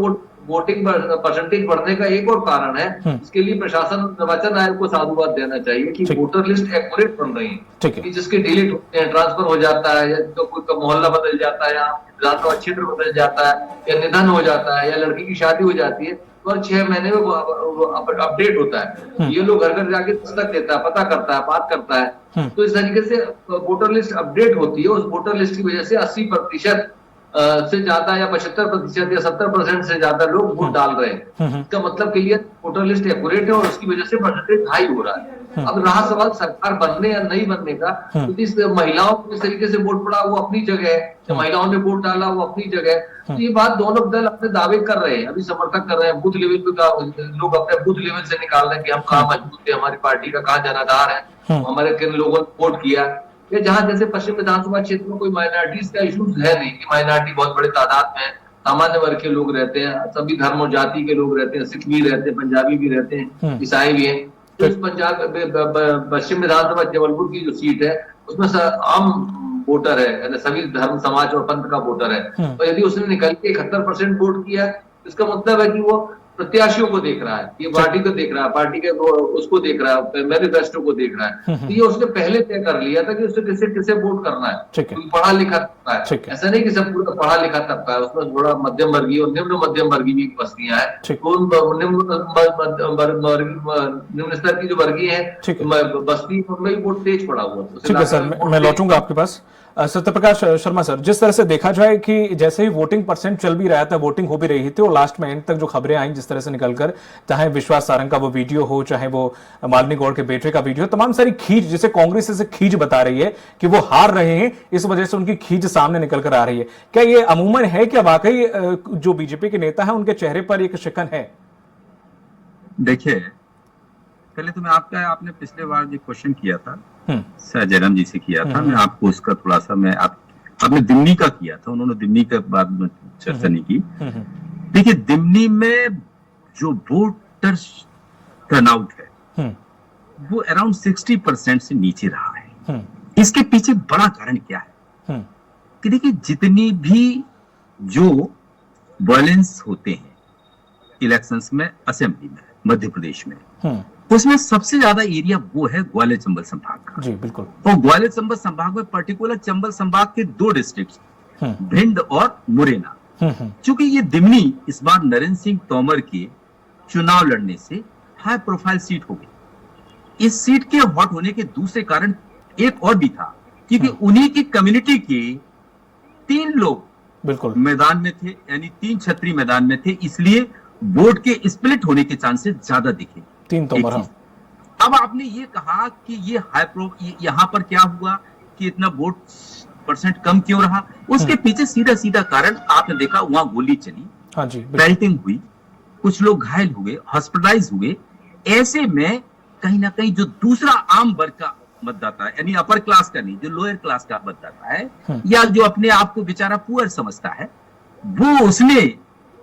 वोटिंग परसेंटेज बढ़ने का एक और कारण है। इसके लिए प्रशासन निर्वाचन आयोग को साधुवाद देना चाहिए कि वोटर लिस्ट एक्यूरेट बन रही है, कि जिसके डिलीट होते हैं, ट्रांसफर हो जाता है, या तो कोई मोहल्ला बदल जाता है, या विधानसभा क्षेत्र बदल जाता है, या निधन हो जाता है, या लड़की की शादी हो जाती है, तो हर 6 महीने में अपडेट होता है। ये लोग घर घर जाके दस्तक देता है, पता करता है, बात करता है। तो इस तरीके से वोटर लिस्ट अपडेट होती है। उस वोटर लिस्ट की वजह से 80% से ज्यादा या 75% या 70% से ज्यादा लोग वोट डाल रहे हैं। इसका मतलब के लिए वोटर लिस्ट एक्यूरेट है और उसकी वजह से परसेंटेज हाई हो रहा है। अब रहा सवाल सरकार बनने या नहीं बनने का, तो इस महिलाओं को इस तरीके से वोट पड़ा वो अपनी जगह है, महिलाओं ने वोट डाला वो अपनी जगह है। तो ये बात दोनों दल अपने दावे कर रहे हैं, अभी समर्थक कर रहे हैं, बूथ लेवल पे लोग अपने बूथ लेवल से निकाल रहे हैं कि हम कहाँ मजबूत है, हमारी पार्टी का कहाँ जनाधार है, हमारे किन लोगों ने वोट किया। या जहां जैसे पश्चिम विधानसभा क्षेत्र में कोई माइनॉरिटीज का इश्यूज है नहीं, कि माइनॉरिटी बहुत बड़े तादाद में है, सामान्य वर्ग के लोग रहते हैं, सभी धर्म और जाति के लोग रहते हैं, सिख भी रहते हैं, पंजाबी भी रहते हैं, ईसाई भी हैं। तो इस पश्चिम विधानसभा जबलपुर की जो सीट है उसमें आम वोटर है, यानी सभी धर्म समाज और पंथ का वोटर है। तो यदि उसने निकल के 71% वोट किया, इसका मतलब है कि वो प्रत्याशियों को देख रहा है, ये पार्टी को देख रहा है, पार्टी के उसको देख रहा है, मैनिफेस्टो को देख रहा है। तो ये उसने पहले तय कर लिया था कि उससे किसे किसे वोट करना है। पढ़ा लिखा तबका है, ऐसा नहीं कि सब पूरा पढ़ा लिखा तबका है, उसमें थोड़ा मध्यम वर्गीय और निम्न मध्यम वर्गीय भी बस्तियां हैं। निम्न स्तर की जो वर्गीय है बस्ती, उनमें ही वोट तेज पड़ा हुआ। ठीक है सर, मैं लौटूंगा आपके पास। सत्यप्रकाश शर्मा सर, जिस तरह से देखा जाए कि जैसे ही वोटिंग परसेंट चल भी रहा था, वोटिंग हो भी रही थी, और लास्ट में एंड तक जो खबरें आई जिस तरह से निकलकर, चाहे विश्वास सारंग का वो वीडियो हो, चाहे वो मालिनी गौड़ के बेटे का वीडियो, तमाम सारी खींच, जिसे कांग्रेस से खींच बता रही है कि वो हार रहे हैं, इस वजह से उनकी खींच सामने निकल कर आ रही है। क्या ये अमूमन है, क्या वाकई जो बीजेपी के नेता है उनके चेहरे पर एक शिकन है? देखिए, पहले तो आपने पिछले बार जो क्वेश्चन किया था सर जयराम जी से किया था, मैं आपको उसका थोड़ा सा आपने दिमनी का किया था, उन्होंने दिमनी के बाद में चर्चा नहीं की। देखिए, दिमनी में जो वोटर टर्नआउट है वो अराउंड 60% से नीचे रहा है। इसके पीछे बड़ा कारण क्या है कि देखिए, जितनी भी जो वायलेंस होते हैं इलेक्शंस में, असेंबली में, मध्य प्रदेश में, उसमें सबसे ज्यादा एरिया वो है ग्वालियर चंबल संभाग का। जी बिल्कुल। और ग्वालियर चंबल संभाग में पर्टिकुलर चंबल संभाग के 2 डिस्ट्रिक्ट भिंड और मुरैना, क्योंकि ये दिमनी इस बार नरेंद्र सिंह तोमर के चुनाव लड़ने से हाई प्रोफाइल सीट हो गई। इस सीट के हॉट होने के दूसरे कारण एक और भी था, क्योंकि उन्हीं की कम्युनिटी के 3 लोग बिल्कुल मैदान में थे, यानी 3 छतरी मैदान में थे, इसलिए वोट के स्प्लिट होने के चांसेस ज्यादा दिखे। 3 तोमर। अब आपने ये कहा कि ये यहाँ पर क्या हुआ कि इतना वोट परसेंट कम क्यों रहा, उसके पीछे सीधा कारण आपने देखा, वहां गोली चली, हाँ जी, बेल्टिंग हुई, कुछ लोग घायल हुए, हॉस्पिटलाइज हुए। ऐसे में कहीं ना कहीं जो दूसरा आम वर्ग का मतदाता है, यानी अपर क्लास का नहीं, जो लोअर क्लास का मतदाता है, या जो अपने आप को बेचारा पुअर समझता है, वो उसने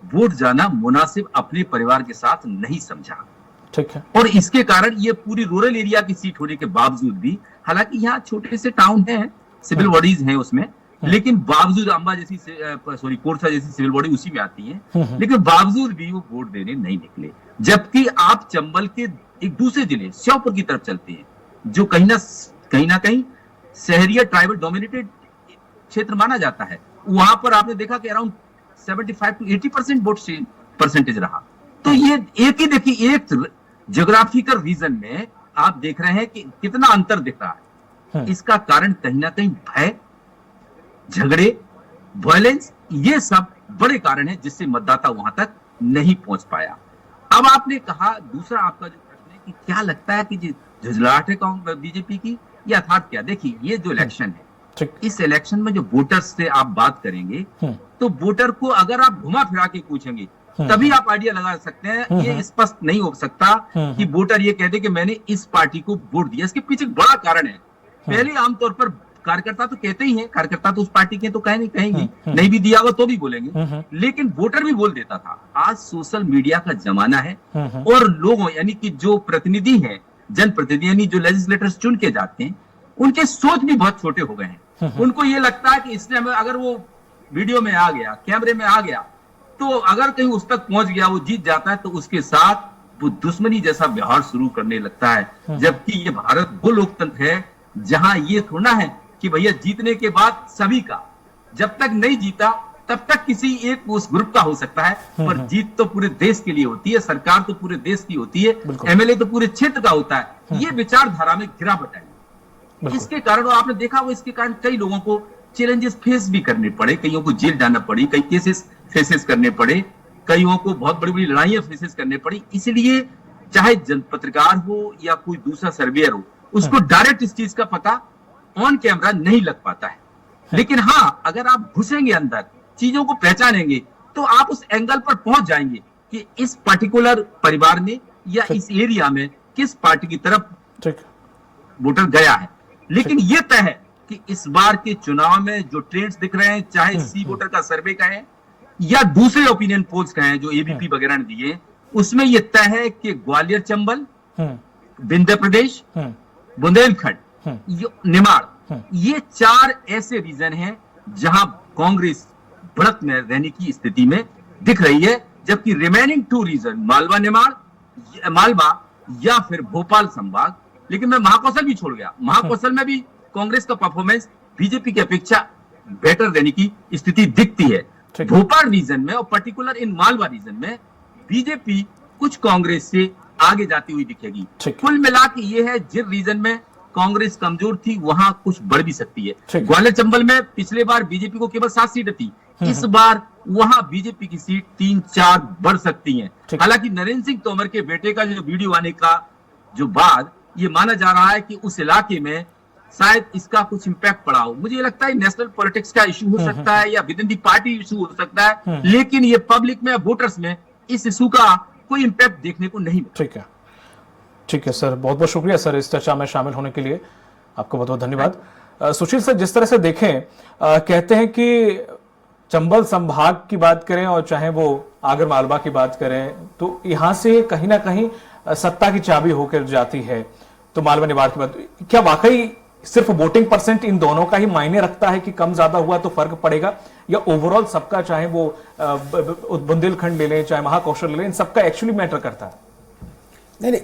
वोट जाना मुनासिब अपने परिवार के साथ नहीं समझा। ठीक है। और इसके कारण ये पूरी रूरल एरिया की सीट होने के बावजूद भी, हालांकि यहाँ छोटे से टाउन है, सिविल बॉडीज हैं उसमें, लेकिन बावजूद अम्बा जैसी कोरसा जैसी सिविल बॉडी उसी में आती है, लेकिन बावजूद भी वो वोट देने नहीं निकले। जबकि आप चंबल के एक दूसरे जिले श्योपुर की तरफ चलते हैं, जो कहीं ना कहीं शहरिया ट्राइबल डोमिनेटेड क्षेत्र माना जाता है, वहां पर आपने देखा कि अराउंड 75 to 80% वोट परसेंटेज रहा। तो ये एक ही देखिए, एक ज्योग्राफिकल रीजन में आप देख रहे हैं कि कितना अंतर दिख रहा है। इसका कारण कहीं ना कहीं भय, झगड़े, वायलेंस, ये सब बड़े कारण है जिससे मतदाता वहां तक नहीं पहुंच पाया। अब आपने कहा, दूसरा आपका जो प्रश्न है कि क्या लगता है कि झुंझलाहट है बीजेपी की या अर्थात क्या, देखिए ये जो इलेक्शन है, इस इलेक्शन में जो वोटर्स से आप बात करेंगे, तो वोटर को अगर आप घुमा फिरा के पूछेंगे तभी आप आइडिया लगा सकते हैं। ये स्पष्ट नहीं हो सकता कि वोटर ये कह दे कि मैंने इस पार्टी को वोट दिया। इसके पीछे बड़ा कारण है। पहले आमतौर पर कार्यकर्ता तो कहते ही हैं, कार्यकर्ता तो उस पार्टी के तो कहेंगे, नहीं भी दिया होगा तो भी बोलेंगे, लेकिन वोटर भी बोल देता था। आज सोशल मीडिया का जमाना है और लोगों यानी कि जो प्रतिनिधि हैं, जनप्रतिनिधि यानी जो लेजिस्लेटर्स चुन के जाते हैं, उनके सोच भी बहुत छोटे हो गए हैं। उनको ये लगता है कि इसने अगर वो वीडियो में आ गया, कैमरे में आ गया, तो अगर कहीं उस तक पहुंच गया, वो जीत जाता है, तो उसके साथ वो दुश्मनी जैसा व्यवहार शुरू करने लगता है। जबकि ये भारत वो लोकतंत्र है जहां ये थोड़ा है कि भैया जीतने के बाद सभी का, जब तक नहीं जीता तब तक किसी एक उस ग्रुप का हो सकता है, पर जीत तो पूरे देश के लिए होती है, सरकार तो पूरे देश की होती है, एमएलए तो पूरे क्षेत्र का होता है। ये विचारधारा में गिरावट आई। इसके कारण आपने देखा वो, इसके कारण कई लोगों को चैलेंजेस फेस भी करने पड़े, कईयों को जेल जाना पड़ी, कई केसेस फेसेस करने पड़े, कईयों को बहुत बड़ी बड़ी लड़ाइयां फेसेस करने पड़ी। इसलिए चाहे पत्रकार हो या कोई दूसरा सर्वेयर हो, उसको डायरेक्ट इस चीज का पता ऑन कैमरा नहीं लग पाता है। लेकिन हाँ, अगर आप घुसेंगे अंदर, चीजों को पहचानेंगे, तो आप उस एंगल पर पहुंच जाएंगे कि इस पर्टिकुलर परिवार ने या इस एरिया में किस पार्टी की तरफ वोटर गया है। लेकिन यह तय है कि इस बार के चुनाव में जो ट्रेंड्स दिख रहे हैं, चाहे सी वोटर का सर्वे का है या दूसरे ओपिनियन पोल्स का है जो एबीपी वगैरह ने दिए, उसमें यह तय है कि ग्वालियर चंबल, विंध्य प्रदेश, बुंदेलखंड, निमाड़, ये 4 ऐसे रीजन हैं जहां कांग्रेस बढ़त में रहने की स्थिति में दिख रही है। जबकि रिमेनिंग 2 रीजन मालवा निमाड़, मालवा या फिर भोपाल संभाग, लेकिन मैं महाकौशल भी छोड़ गया, महाकौशल में भी कांग्रेस का परफॉर्मेंस बीजेपी की अपेक्षा बेटर रहने की स्थिति दिखती है। भोपाल रीजन में और पर्टिकुलर इन मालवा रीजन में बीजेपी कुछ कांग्रेस से आगे जाती हुई दिखेगी। कुल मिला के ये है, जिन रीजन में कांग्रेस कमजोर थी वहां कुछ बढ़ भी सकती है। ग्वालियर चंबल में पिछले बार बीजेपी को केवल 7 सीटें थी, इस बार वहां बीजेपी की सीट 3-4 बढ़ सकती हैं। हालांकि नरेंद्र सिंह तोमर के बेटे का जो वीडियो आने का जो बाद, ये माना जा रहा है कि उस इलाके में शायद इसका कुछ इंपैक्ट पड़ा हो। मुझे लगता है नेशनल पॉलिटिक्स का इशू हो सकता है या with in the party issue हो सकता है, लेकिन ये पब्लिक में, वोटर्स में इस इशू का कोई इंपैक्ट देखने को नहीं मिला। ठीक है सर, बहुत बहुत शुक्रिया सर इस चर्चा में शामिल होने के लिए, आपको बहुत बहुत धन्यवाद। सुशील सर, जिस तरह से देखें, कहते हैं कि चंबल संभाग की बात करें और चाहे वो आगर मालवा की बात करें, तो यहां से कहीं ना कहीं सत्ता की चाबी होकर जाती है। तो मालवा निवाड़ की बात, क्या वाकई सिर्फ वोटिंग परसेंट इन दोनों का ही मायने रखता है कि कम ज्यादा हुआ तो फर्क पड़ेगा, या ओवरऑल सबका, चाहे वो बुंदेलखंड ले लें, चाहे महाकौशल ले लें, इन सबका एक्चुअली मैटर करता है? नहीं,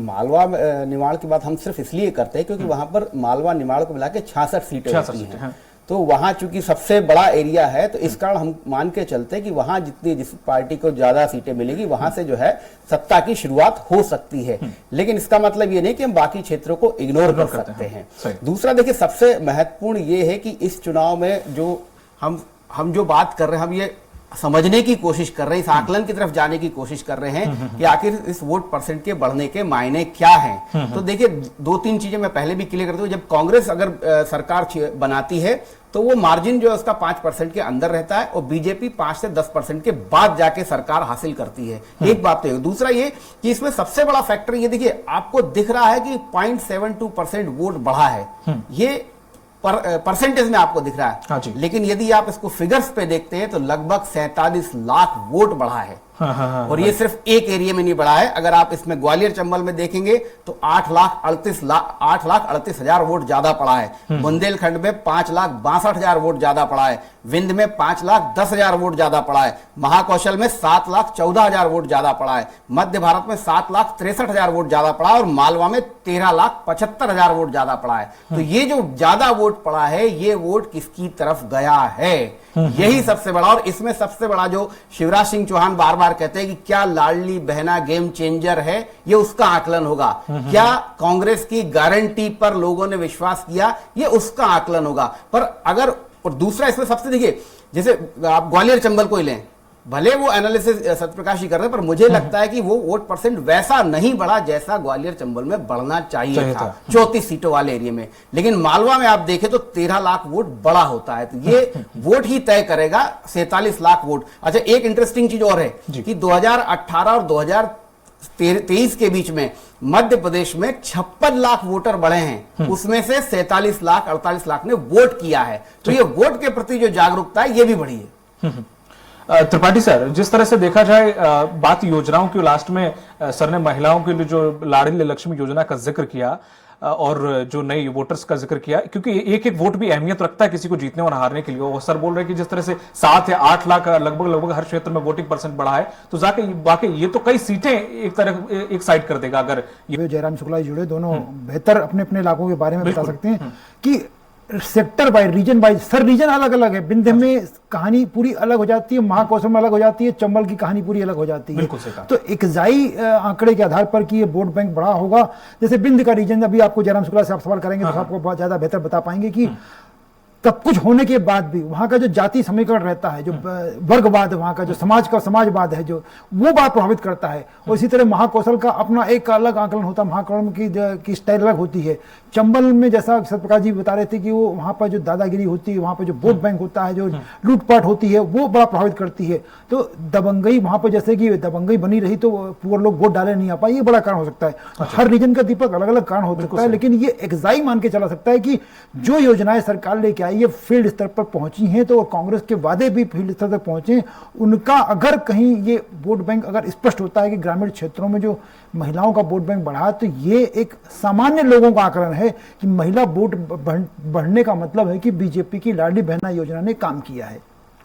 मालवा निमाड़ की बात हम सिर्फ इसलिए करते हैं क्योंकि वहां पर मालवा निमाड़ को मिला के 66 सीटें होती हैं। हाँ। तो वहां चूंकि सबसे बड़ा एरिया है, तो इस कारण हम मान के चलते हैं कि वहां जिस पार्टी को ज्यादा सीटें मिलेगी वहां से जो है सत्ता की शुरुआत हो सकती है। लेकिन इसका मतलब ये नहीं कि हम बाकी क्षेत्रों को इग्नोर कर सकते हैं। दूसरा देखिए, सबसे महत्वपूर्ण ये है कि इस चुनाव में जो हम जो बात कर रहे हैं, हम ये समझने की कोशिश कर रहे हैं, इस आकलन की तरफ जाने की कोशिश कर रहे हैं कि आखिर इस वोट परसेंट के बढ़ने के मायने क्या हैं। तो देखिए, 2-3 चीजें मैं पहले भी क्लियर करता हूं। जब कांग्रेस अगर सरकार बनाती है तो वो मार्जिन जो है उसका 5% के अंदर रहता है और बीजेपी 5 से 10% के बाद जाके सरकार हासिल करती है। एक बात तो है। दूसरा ये कि इसमें सबसे बड़ा फैक्टर ये देखिए, आपको दिख रहा है कि 0.72% वोट बढ़ा है, ये परसेंटेज में आपको दिख रहा है। हाँ जी। लेकिन यदि आप इसको फिगर्स पे देखते हैं तो लगभग 47 लाख वोट बढ़ा है। और ये सिर्फ एक एरिया में नहीं बढ़ा है। अगर आप इसमें ग्वालियर चंबल में देखेंगे तो 8,38,000 वोट ज्यादा पड़ा है। बुंदेलखंड में 5,62,000 वोट ज्यादा पड़ा है। विंध्य में 5,10,000 वोट ज्यादा पड़ा है। महाकौशल में 7,14,000 वोट ज्यादा पड़ा है। मध्य भारत में 7,63,000 वोट ज्यादा पड़ा है और मालवा में 13,75,000 वोट ज्यादा पड़ा है। तो ये जो ज्यादा वोट पड़ा है, ये वोट किसकी तरफ गया है, यही सबसे बड़ा। और इसमें सबसे बड़ा जो शिवराज सिंह चौहान बार बार कहते हैं कि क्या लाडली बहना गेम चेंजर है, ये उसका आकलन होगा। क्या कांग्रेस की गारंटी पर लोगों ने विश्वास किया, ये उसका आकलन होगा। पर अगर, और दूसरा इसमें सबसे देखिए, जैसे आप ग्वालियर चंबल को ही लें, भले वो एनालिसिस सत्यप्रकाश ही कर रहे हैं, पर मुझे लगता है कि वो वोट परसेंट वैसा नहीं बढ़ा जैसा ग्वालियर चंबल में बढ़ना चाहिए था 34 सीटों वाले एरिया में। लेकिन मालवा में आप देखें तो 13 लाख वोट बड़ा होता है। तो ये वोट ही तय करेगा 47 लाख वोट। अच्छा, एक इंटरेस्टिंग चीज और है कि 2018 और 23 के बीच में मध्य प्रदेश में 56 लाख वोटर बढ़े हैं, उसमें से 47 लाख 48 लाख ने वोट किया है। तो ये वोट के प्रति जो जागरूकता है ये भी बढ़ी है। त्रिपाठी सर, जिस तरह से देखा जाए बात योजनाओं की, लास्ट में सर ने महिलाओं के लिए जो लाडली लक्ष्मी योजना का जिक्र किया और जो नई वोटर्स का जिक्र किया, क्योंकि एक एक वोट भी अहमियत रखता है किसी को जीतने और हारने के लिए। और सर बोल रहे हैं कि जिस तरह से 7 या 8 लाख लगभग हर क्षेत्र में वोटिंग परसेंट बढ़ा है, तो जाके वाकई ये तो कई सीटें एक साइड कर देगा। अगर ये जयराम शुक्ला जुड़े दोनों बेहतर अपने अपने इलाकों के बारे में बता सकते हैं कि sector by region by, sir region अलग अलग है। विंध्य में कहानी पूरी अलग हो जाती है, महाकौशल में अलग हो जाती है, चंबल की कहानी पूरी अलग हो जाती है। तो इकजाई आंकड़े के आधार पर कि ये वोट बैंक बड़ा होगा, जैसे विंध्य का रीजन, अभी आपको जयराम शुक्ला से आप सवाल करेंगे तो आपको बहुत ज्यादा बेहतर बता पाएंगे कि सब कुछ होने के बाद भी वहां का जो जाति समीकरण रहता है, जो वर्गवाद, वहां का जो समाजवाद है, जो वो बात प्रभावित करता है। और इसी तरह महाकौशल का अपना एक अलग आकलन होता है, महाकौशल की स्टाइल अलग होती है। चंबल में जैसा सत्यप्रकाश जी बता रहे थे कि वो वहां पर जो दादागिरी होती है, वहां पर जो वोट बैंक होता है, जो लूटपाट होती है, वो बड़ा प्रभावित करती है। तो दबंगई वहां पर जैसे कि दबंगई बनी रही तो पूरे लोग वोट डाले नहीं आ पाए, ये बड़ा कारण हो सकता है। हर रीजन का दीपक अलग अलग कारण हो सकता है, लेकिन ये एक्साई मान के चला सकता है कि जो योजनाएं सरकार लेके आई ये फील्ड स्तर पर पहुंची हैं, तो कांग्रेस के वादे भी फील्ड स्तर तक पहुंचे। उनका अगर कहीं ये वोट बैंक अगर स्पष्ट होता है कि ग्रामीण क्षेत्रों में जो महिलाओं का वोट बैंक बढ़ा, तो ये एक सामान्य लोगों का आकलन है कि महिला वोट बढ़ने का मतलब है कि बीजेपी की लाडली बहना योजना ने काम किया है।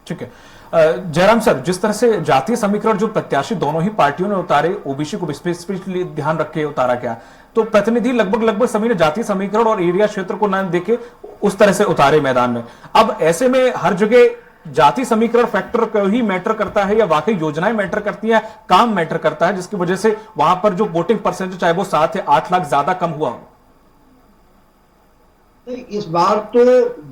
ठीक है जयराम सर, जिस तरह से जातीय समीकरण जो प्रत्याशी दोनों ही पार्टियों ने उतारे, ओबीसी को स्पेसिफिकली ध्यान रख के उतारा गया, तो प्रतिनिधि लगभग सभी ने जातीय समीकरण और एरिया क्षेत्र को न देके उस तरह से उतारे मैदान में। अब ऐसे में हर जगह जाति समीकरण फैक्टर ही मैटर करता है या वाकई योजनाएं मैटर करती हैं, काम मैटर करता है, जिसकी वजह से वहां पर जो वोटिंग परसेंटेज चाहे वो 7 या 8 लाख ज्यादा कम हुआ हो? इस बार तो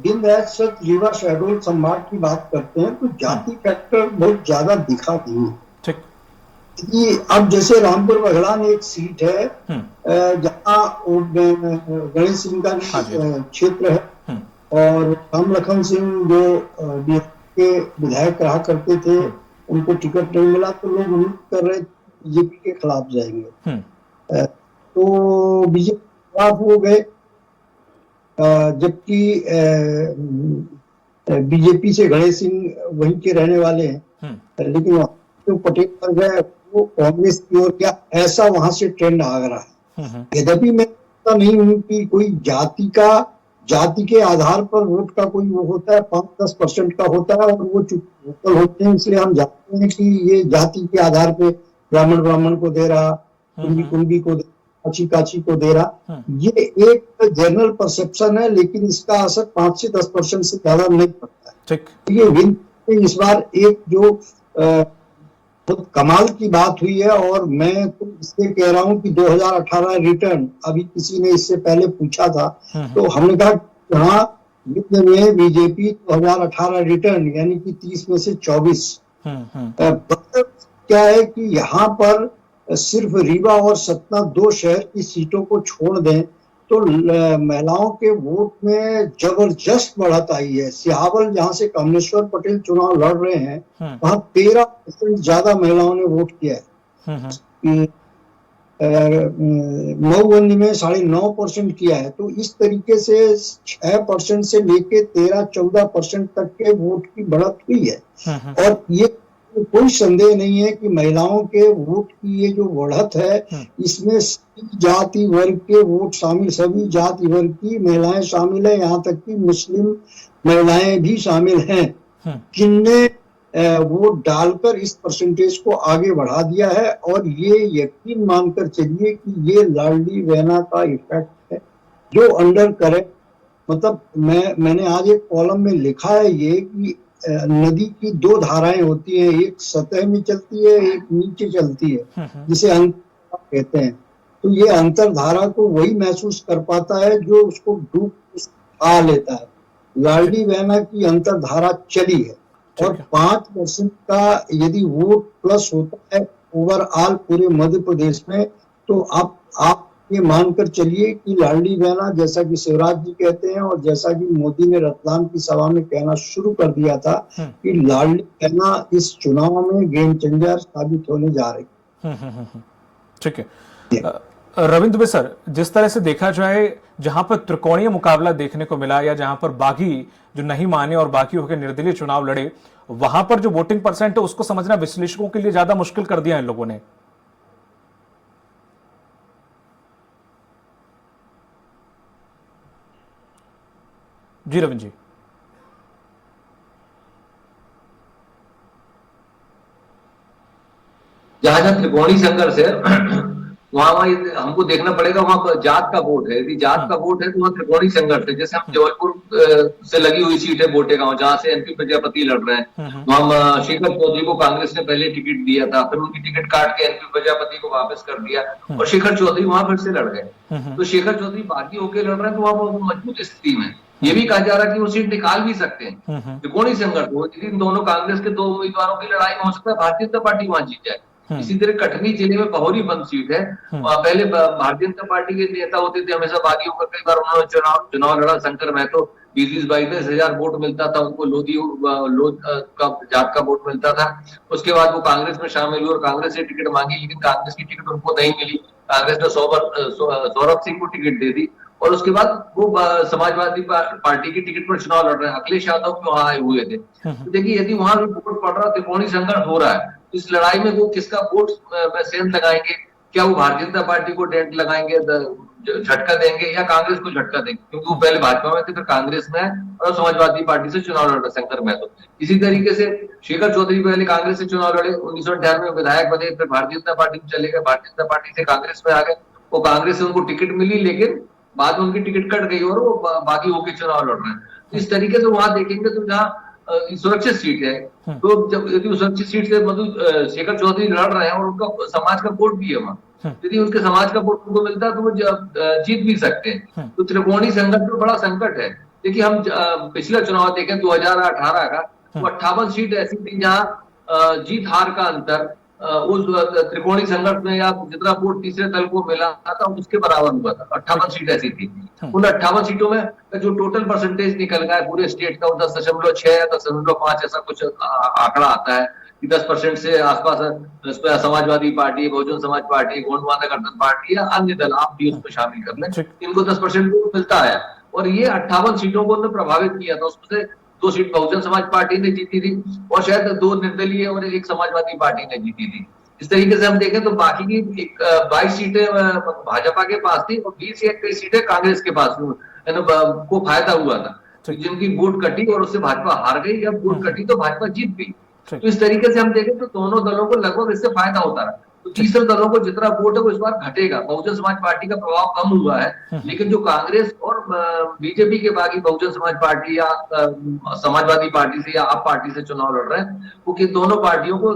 दिन रात सच रीवा शहडोल संभाग की बात करते हैं तो जाति फैक्टर बहुत ज्यादा दिखा नहीं। ठीक। कि अब जैसे रामपुर बघड़ान एक सीट है जहाँ गणेश सिंह का क्षेत्र है और राम लखन सिंह जो बीजेपी के विधायक रहा करते थे, उनको टिकट नहीं मिला तो लोग उम्मीद कर रहे बीजेपी के खिलाफ जाएंगे, तो बीजेपी खिलाफ हो गए। जबकि बीजेपी से गणेश सिंह वहीं के रहने वाले हैं, लेकिन जो पटेल पर गए वो कांग्रेस की ओर क्या, ऐसा वहां से ट्रेंड आ रहा है। यद्यपि मैं नहीं हूं कि कोई जाति के आधार पर वोट का कोई वो होता है, 5-10% का होता है और वो वोकल होते हैं, इसलिए हम जानते हैं कि ये जाति के आधार पे ब्राह्मण को दे रहा, कुंभी को दे, काची को दे रहा, ये एक जनरल परसेप्शन है, लेकिन इसका असर 5 से 10% से ज्यादा नहीं पड़ता है। ये विन इस बार एक जो बहुत कमाल की बात हुई है, और मैं तो इसलिए कह रहा हूं कि 2018 रिटर्न, अभी किसी ने इससे पहले पूछा था तो हमने कहा हाँ में बीजेपी 2018 रिटर्न यानी कि 30 में से 24। क्या है कि यहाँ पर सिर्फ रीवा और सतना 2 शहर की सीटों को छोड़ दें तो महिलाओं के वोट में जबरदस्त बढ़त आई है। सिहावल जहां से कमलेश्वर पटेल चुनाव लड़ रहे हैं वहां 13% ज्यादा महिलाओं ने वोट किया है। मऊबंदी में 9.5% किया है। तो इस तरीके से 6% से लेके 13-14% तक के वोट की बढ़त हुई है। और ये कोई संदेह नहीं है कि महिलाओं के वोट की ये जो बढ़त है इसमें सभी जाति वर्ग के वोट शामिल, सभी जाति वर्ग की महिलाएं शामिल है, यहाँ तक कि मुस्लिम महिलाएं भी शामिल हैं, जिनने वोट डालकर इस परसेंटेज को आगे बढ़ा दिया है। और ये यकीन मानकर चलिए कि ये लाडली बहना का इफेक्ट है जो अंडर करेंट, मतलब मैंने आज एक कॉलम में लिखा है ये कि नदी की 2 धाराएं होती हैं, एक सतह में चलती है, एक नीचे चलती है, जिसे अंतर कहते हैं। तो ये अंतर धारा को वही महसूस कर पाता है जो उसको डूब आ लेता है। लाडली बहना की अंतर धारा चली है और 5% का यदि वोट प्लस होता है ओवरऑल पूरे मध्य प्रदेश में, तो आप ये मानकर चलिए कि लाडली बहना, जैसा कि शिवराज जी कहते हैं और जैसा कि मोदी ने रतलाम की सभा में कहना शुरू कर दिया था कि लाडली बहना इस चुनाव में गेम चेंजर साबित होने जा रही है। ठीक है। रविंद्र दुबे सर, जिस तरह से देखा जाए, जहां पर त्रिकोणीय मुकाबला देखने को मिला या जहां पर बागी जो नहीं माने और बाकी होकर निर्दलीय चुनाव लड़े, वहां पर जो वोटिंग परसेंट है उसको समझना विश्लेषकों के लिए ज्यादा मुश्किल कर दिया इन लोगों ने। जी रविंद्र जी। जहां जहां त्रिकोणीय संघर्ष है वहां हमको देखना पड़ेगा, वहां पर जात का वोट है। यदि जात का वोट है तो वहां त्रिकोणीय संघर्ष है। जैसे हम जबलपुर से लगी हुई सीट है बोटेगांव, जहां से एनपी प्रजापति लड़ रहे हैं, वहां शेखर चौधरी को कांग्रेस ने पहले टिकट दिया था, फिर उनकी टिकट काट के एनपी प्रजापति को वापस कर दिया और शेखर चौधरी वहां फिर से लड़ गए। तो शेखर चौधरी बागी होकर लड़ रहे हैं, तो वहां पर मजबूत स्थिति में ये भी कहा जा रहा है कि वो सीट निकाल भी सकते हैं। त्रिकोणीय संघर्ष हो, इन दोनों कांग्रेस के दो उम्मीदवारों की लड़ाई में हो सकता है भारतीय जनता पार्टी वहां जीत जाए। इसी तरह कटनी जिले में बहोरी बंद सीट है। पहले भारतीय जनता पार्टी के नेता होते थे, हमेशा बागी होकर कई बार उन्होंने चुनाव लड़ा। शंकर महतो 20-22 हजार वोट मिलता था उनको, लोधी का जात का वोट मिलता था। उसके बाद वो कांग्रेस में शामिल हुए और कांग्रेस से टिकट मांगी, लेकिन कांग्रेस की टिकट उनको नहीं मिली। कांग्रेस ने सौरभ सिंह को टिकट दे दी और उसके बाद वो समाजवादी पार्टी की टिकट पर चुनाव लड़ रहे हैं। अखिलेश यादव भी वहां आए हुए थे। तो देखिए, यदि वहां वोट पड़ रहा है, त्रिकोणीय संघर्ष हो रहा है, इस लड़ाई में वो किसका वोट में सेंध लगाएंगे? क्या वो भारतीय जनता पार्टी को डेंट लगाएंगे, झटका देंगे, या कांग्रेस को झटका देंगे? क्योंकि वो पहले भाजपा में थे, फिर कांग्रेस में और समाजवादी पार्टी से चुनाव लड़ रहे शंकर महतो। इसी तरीके से शेखर चौधरी पहले कांग्रेस से चुनाव लड़े, 1998 में विधायक बने, फिर भारतीय जनता पार्टी में चले गए, भारतीय जनता पार्टी से कांग्रेस में आ गए। वो कांग्रेस से उनको टिकट मिली, लेकिन बाद में उनकी टिकट कट गई और वो बागी होकर चुनाव लड़ रहे हैं। इस तरीके से वहां देखेंगे तो जहाँ सुरक्षित सीट है, तो जब यदि सुरक्षित सीट से शेखर चौधरी लड़ रहे हैं और उनका समाज का वोट भी है वहां, यदि उनके समाज का वोट उनको मिलता है तो वो जीत भी सकते हैं। तो त्रिकोणीय संघर्ष में बड़ा संकट है। देखिए, हम पिछला चुनाव देखें 2018 का, तो 58 सीट ऐसी थी जहाँ जीत हार का अंतर उस त्रिकोणीय संघर्ष में या जितना वोट तीसरे दल को मिला था उसके बराबर हुआ था। 58 सीट ऐसी थी। उन 58 सीटों में जो टोटल परसेंटेज निकल गया पूरे स्टेट का, 10.6 या 10.5 ऐसा कुछ आंकड़ा आता है कि 10% से आसपास समाजवादी पार्टी, बहुजन समाज पार्टी, गोंडवाना गठबंधन पार्टी या अन्य दल, आप भी उसमें शामिल कर लें, इनको 10% मिलता है। और ये 58 सीटों को प्रभावित किया था। उसमें से 2 सीट बहुजन समाज पार्टी ने जीती थी और शायद 2 निर्दलीय और 1 समाजवादी पार्टी ने जीती थी। इस तरीके से हम देखें तो बाकी की 22 सीटें भाजपा के पास थी और 20 या 21 सीटें कांग्रेस के पास को फायदा हुआ था, जिनकी वोट कटी और उससे भाजपा हार गई, या वोट कटी तो भाजपा जीत गई। तो इस तरीके से हम देखें तो दोनों दलों को लगभग इससे फायदा होता रहा। तो तीसरे दलों को जितना वोट है वो इस बार घटेगा। बहुजन समाज पार्टी का प्रभाव कम हुआ है, लेकिन जो कांग्रेस और बीजेपी के बाकी बहुजन समाज पार्टी या समाजवादी पार्टी से या आप पार्टी से चुनाव लड़ रहे हैं, वो कि दोनों पार्टियों को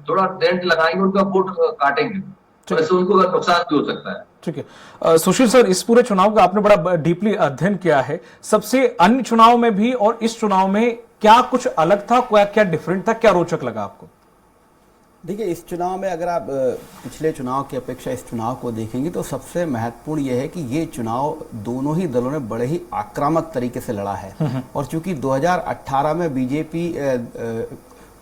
थोड़ा डेंट लगाएंगे, उनका वोट काटेंगे, तो इससे उनको नुकसान भी हो सकता है। ठीक है। सुशील सर, इस पूरे चुनाव का आपने बड़ा डीपली अध्ययन किया है। सबसे अन्य चुनाव में भी और इस चुनाव में क्या कुछ अलग था, क्या डिफरेंट था, क्या रोचक लगा आपको? देखिए, इस चुनाव में अगर आप पिछले चुनाव की अपेक्षा इस चुनाव को देखेंगे तो सबसे महत्वपूर्ण यह है कि ये चुनाव दोनों ही दलों ने बड़े ही आक्रामक तरीके से लड़ा है। और चूंकि 2018 में बीजेपी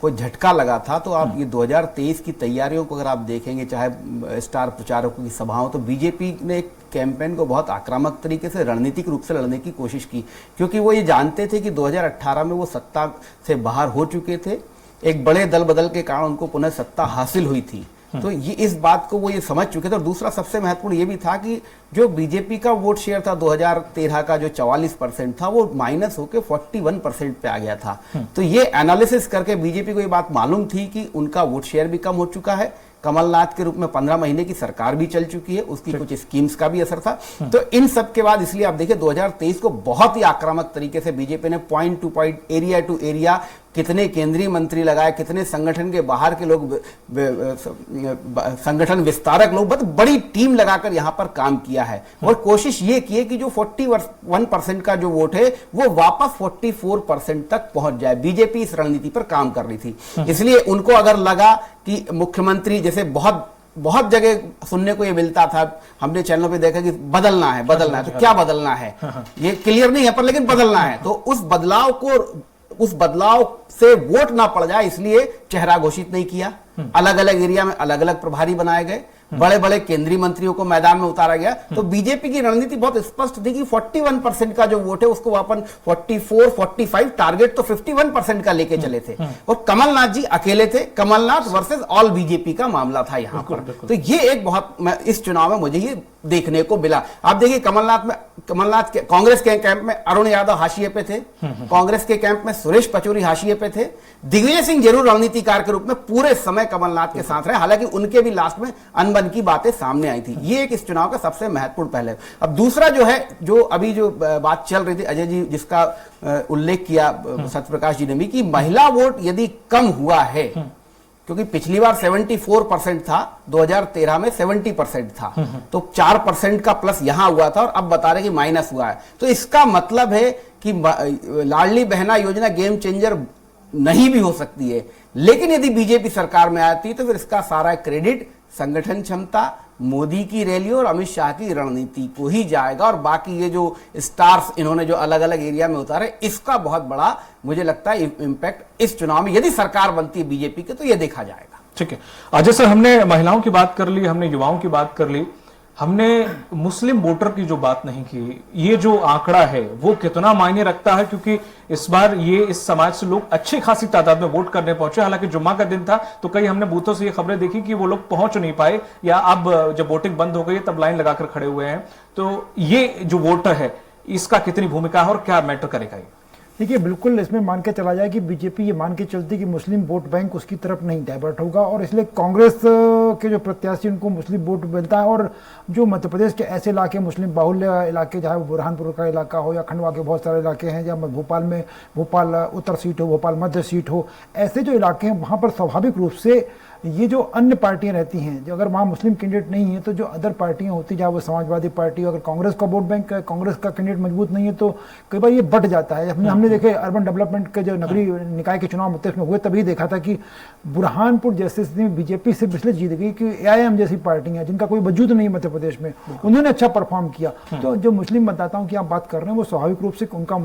को झटका लगा था, तो आप ये 2023 की तैयारियों को अगर आप देखेंगे, चाहे स्टार प्रचारकों की सभाओं, तो बीजेपी ने एक कैंपेन को बहुत आक्रामक तरीके से रणनीतिक रूप से लड़ने की कोशिश की, क्योंकि वो ये जानते थे कि 2018 में वो सत्ता से बाहर हो चुके थे। एक बड़े दल बदल के कारण उनको पुनः सत्ता हासिल हुई थी, तो ये इस बात को वो ये समझ चुके थे। और दूसरा सबसे महत्वपूर्ण ये भी था कि जो बीजेपी का वोट शेयर था 2013 का, जो 44% था, वो माइनस होकर 41% पे आ गया था। तो ये एनालिसिस करके बीजेपी को ये बात मालूम थी कि उनका वोट शेयर भी कम हो चुका है, कमलनाथ के रूप में 15 महीने की सरकार भी चल चुकी है, उसकी कुछ स्कीम्स का भी असर था। तो इन सब के बाद इसलिए आप देखिए 2023 को बहुत ही आक्रामक तरीके से बीजेपी ने point to point, area to area, कितने केंद्रीय मंत्री लगाए, कितने संगठन के बाहर के लोग, संगठन विस्तारक लोग, बहुत बड़ी टीम लगाकर यहां पर काम किया है। और कोशिश ये की है कि जो 41% का जो वोट है वो वापस 44% तक पहुंच जाए। बीजेपी इस रणनीति पर काम कर रही थी, इसलिए उनको अगर लगा कि मुख्यमंत्री, जैसे बहुत जगह सुनने को ये मिलता था, हमने चैनलों पे देखा कि बदलना है, तो क्या बदलना है ये क्लियर नहीं है, पर लेकिन बदलना है, तो उस बदलाव से वोट ना पड़ जाए इसलिए चेहरा घोषित नहीं किया। अलग अलग एरिया में अलग अलग प्रभारी बनाए गए बड़े बड़े केंद्रीय मंत्रियों को मैदान में उतारा गया। तो बीजेपी की रणनीति बहुत स्पष्ट थी कि 41% का जो वोट है उसको अपन 44, 45, टारगेट तो 51% का लेके चले थे। और कमलनाथ जी अकेले थे, कमलनाथ वर्सेस ऑल बीजेपी का मामला था यहाँ पर। तो ये एक बहुत, इस चुनाव में मुझे ये देखने को मिला। आप देखिए कमलनाथ के कांग्रेस के कैंप में अरुण यादव हाशिए पे थे, कांग्रेस के कैंप में सुरेश पचौरी हाशिए पे थे, दिग्विजय सिंह जरूर रणनीतिकार के रूप में पूरे समय कमलनाथ के साथ रहे, हालांकि उनके भी लास्ट में अनबन की बातें सामने आई थी। ये एक इस चुनाव का सबसे महत्वपूर्ण पहलू है। अब दूसरा जो है, जो अभी जो बात चल रही थी अजय जी, जिसका उल्लेख किया सत्यप्रकाश जी ने भी, कि महिला वोट यदि कम हुआ है, क्योंकि पिछली बार 74% था, 2013 में 70% था, तो 4% का प्लस यहां हुआ था और अब बता रहे कि माइनस हुआ है। तो इसका मतलब है कि लाडली बहना योजना गेम चेंजर नहीं भी हो सकती है, लेकिन यदि बीजेपी सरकार में आती है तो फिर इसका सारा क्रेडिट संगठन क्षमता, मोदी की रैली और अमित शाह की रणनीति को ही जाएगा। और बाकी ये जो स्टार्स इन्होंने जो अलग अलग एरिया में उतारे, इसका बहुत बड़ा मुझे लगता है इम्पैक्ट इस चुनाव में, यदि सरकार बनती है बीजेपी के, तो ये देखा जाएगा। ठीक है अजय सर, हमने महिलाओं की बात कर ली, हमने युवाओं की बात कर ली, हमने मुस्लिम वोटर की जो बात नहीं की। ये जो आंकड़ा है वो कितना मायने रखता है, क्योंकि इस बार ये इस समाज से लोग अच्छी खासी तादाद में वोट करने पहुंचे। हालांकि जुम्मा का दिन था तो कई हमने बूथों से ये खबरें देखी कि वो लोग पहुंच नहीं पाए, या अब जब वोटिंग बंद हो गई तब लाइन लगाकर खड़े हुए हैं। तो ये जो वोटर है इसका कितनी भूमिका है और क्या मैटर करेगा ये? देखिए, बिल्कुल इसमें मान के चला जाए कि बीजेपी ये मान के चलती कि मुस्लिम वोट बैंक उसकी तरफ नहीं डाइवर्ट होगा, और इसलिए कांग्रेस के जो प्रत्याशी उनको मुस्लिम वोट मिलता है। और जो मध्य प्रदेश के ऐसे इलाके, मुस्लिम बाहुल्य इलाके, चाहे वो बुरहानपुर का इलाका हो या खंडवा के बहुत सारे इलाके हैं, या भोपाल उत्तर सीट हो, भोपाल मध्य सीट हो, ऐसे जो इलाके हैं वहाँ पर स्वाभाविक रूप से ये जो अन्य पार्टियां रहती हैं, जो अगर वहाँ मुस्लिम कैंडिडेट नहीं है तो जो अदर पार्टियां होती, चाहे वो समाजवादी पार्टी, अगर कांग्रेस का वोट बैंक, कांग्रेस का कैंडिडेट मजबूत नहीं है तो कई बार ये बट जाता है। हमने देखे अर्बन डेवलपमेंट के जो नगरीय निकाय के चुनाव मध्य में हुए, तभी देखा था कि बुरहानपुर जैसे स्थिति में बीजेपी से इसलिए जीत गई कि AIM जैसी पार्टियां जिनका कोई वजूद नहीं मध्य प्रदेश में, उन्होंने अच्छा परफॉर्म किया। तो जो मुस्लिम मतदाताओं की आप बात कर रहे हैं वो स्वाभाविक रूप से उनका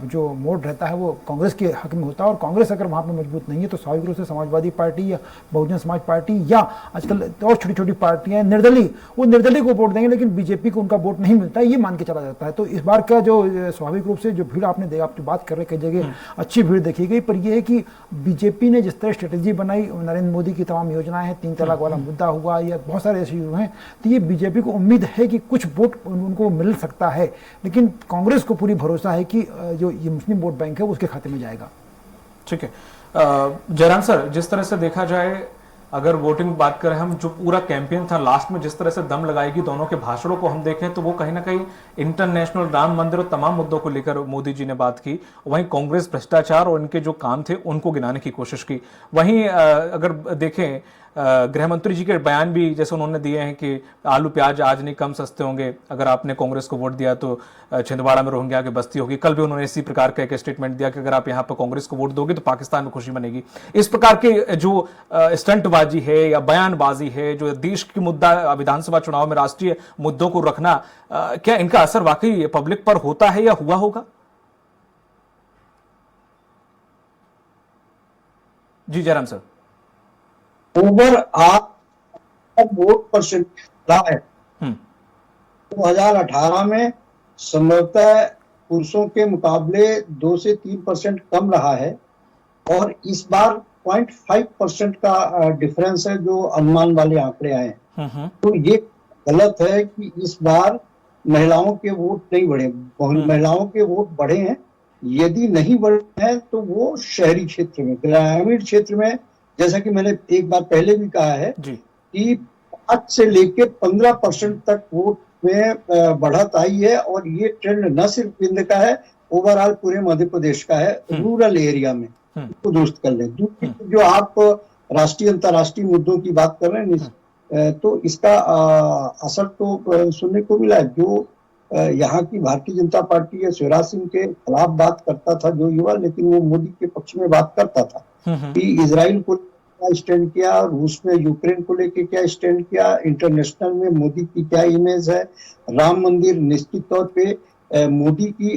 जो मोड रहता है वो कांग्रेस के हक में होता है, और कांग्रेस अगर वहाँ पर मजबूत नहीं है तो स्वाभाविक रूप से समाजवादी पार्टी या बहुजन समाज पार्टी या आजकल और छोटी छोटी पार्टियां निर्दलीय, वो निर्दलीय को वोट देंगे, लेकिन बीजेपी को उनका वोट नहीं मिलता है, ये मान के चला जाता है। तो इस बार का जो स्वाभाविक रूप से जो भीड़ आपने देखा, आप जो बात कर रहे कई जगह अच्छी भीड़ देखी गई, पर यह है कि बीजेपी ने जिस तरह स्ट्रेटेजी बनाई, नरेंद्र मोदी की तमाम योजनाएं हैं, 3 तलाक वाला मुद्दा हुआ या बहुत सारे ऐसे इशू हैं, तो ये बीजेपी को उम्मीद है कि कुछ वोट उनको मिल सकता है। लेकिन कांग्रेस को पूरी भरोसा है कि जो ये मुस्लिम वोट बैंक है वो उसके खाते में जाएगा। ठीक है जयराम सर, जिस तरह से देखा जाए, अगर वोटिंग बात करें हम, जो पूरा कैंपेन था लास्ट में जिस तरह से दम लगाएगी, दोनों के भाषणों को हम देखें तो वो कहीं ना कहीं इंटरनेशनल राम मंदिर और तमाम मुद्दों को लेकर मोदी जी ने बात की। वहीं कांग्रेस भ्रष्टाचार और उनके जो काम थे उनको गिनाने की कोशिश की। वहीं अगर देखें गृह मंत्री जी के बयान भी जैसे उन्होंने दिए हैं कि आलू प्याज आज नहीं कम सस्ते होंगे, अगर आपने कांग्रेस को वोट दिया तो छिंदवाड़ा में रोहिंग्या की बस्ती होगी। कल भी उन्होंने इसी प्रकार का एक स्टेटमेंट दिया कि अगर आप यहाँ पर कांग्रेस को वोट दोगे तो पाकिस्तान में खुशी बनेगी। इस प्रकार के जो स्टंटबाजी है या बयानबाजी है, जो देश की मुद्दा विधानसभा चुनाव में राष्ट्रीय मुद्दों को रखना, क्या इनका असर वाकई पब्लिक पर होता है या हुआ होगा? जी Jairam sir. Over vote percent रहा है 2018 में संभवतः पुरुषों के मुकाबले 2 से 3% कम रहा है, और इस बार 0.5% का डिफरेंस है जो अनुमान वाले आंकड़े आए हैं। तो ये गलत है कि इस बार महिलाओं के वोट नहीं बढ़े, महिलाओं के वोट बढ़े हैं। यदि नहीं बढ़े हैं तो वो शहरी क्षेत्र में, ग्रामीण क्षेत्र में, जैसा कि मैंने एक बार पहले भी कहा है कि 5 से लेकर 15% तक वोट में बढ़त आई है, और ये ट्रेंड न सिर्फ विंध्य का है, ओवरऑल पूरे मध्य प्रदेश का है। रूरल एरिया में इसको दुरुस्त कर लें। जो आप राष्ट्रीय अंतर्राष्ट्रीय मुद्दों की बात कर रहे हैं, तो इसका असर तो सुनने को मिला है। जो यहाँ की भारतीय जनता पार्टी या शिवराज सिंह के खिलाफ बात करता था जो युवा, लेकिन वो मोदी के पक्ष में बात करता था कि इजराइल को क्या स्टैंड किया, रूस में यूक्रेन को लेके क्या स्टैंड किया, इंटरनेशनल में मोदी की क्या इमेज है। राम मंदिर निश्चित तौर पे मोदी की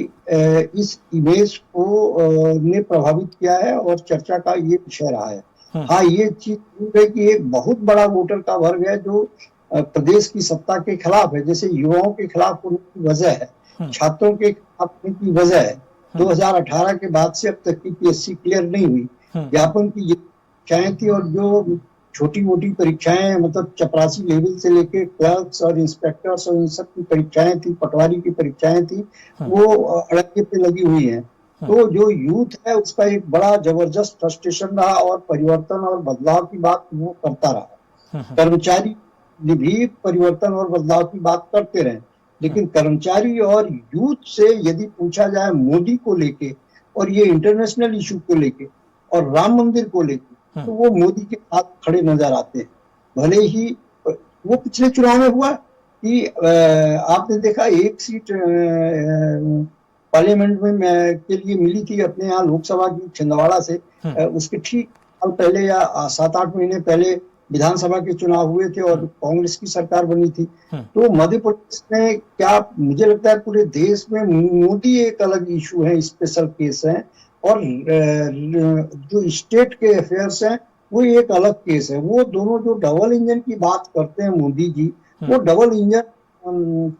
इस इमेज को ने प्रभावित किया है और चर्चा का ये विषय रहा है। हाँ, ये चीज है कि एक बहुत बड़ा वोटर का वर्ग है जो प्रदेश की सत्ता के खिलाफ है। जैसे युवाओं के खिलाफ होने की वजह है, छात्रों के खिलाफ होने की वजह है। 2018 के बाद से अब तक की पीएससी क्लियर नहीं हुई। व्यापम की परीक्षाएं थी और जो छोटी मोटी परीक्षाएं, मतलब चपरासी लेवल से लेके क्लर्क्स और इंस्पेक्टर्स और इन सब की परीक्षाएं थी, पटवारी की परीक्षाएं थी, वो अड़के पे लगी हुई हैं। तो जो यूथ है उसका एक बड़ा जबरदस्त फ्रस्ट्रेशन रहा और परिवर्तन और बदलाव की बात वो करता रहा। कर्मचारी भी परिवर्तन और बदलाव की बात करते रहे, लेकिन कर्मचारी और यूथ से यदि पूछा जाए मोदी को लेके और ये इंटरनेशनल इशू को लेके और राम मंदिर को लेके, तो वो मोदी के साथ खड़े नजर आते हैं। भले ही वो पिछले चुनाव में हुआ कि आपने देखा एक सीट पार्लियामेंट में के लिए मिली थी अपने यहाँ लोकसभा की छिंदवाड़ा से। उसके ठीक साल पहले या 7-8 महीने पहले विधानसभा के चुनाव हुए थे और कांग्रेस की सरकार बनी थी। तो मध्य प्रदेश में क्या मुझे लगता है पूरे देश में मोदी एक अलग इशू है, स्पेशल केस है, और जो स्टेट के अफेयर्स हैं वो एक अलग केस है। वो दोनों जो डबल इंजन की बात करते हैं मोदी जी, वो डबल इंजन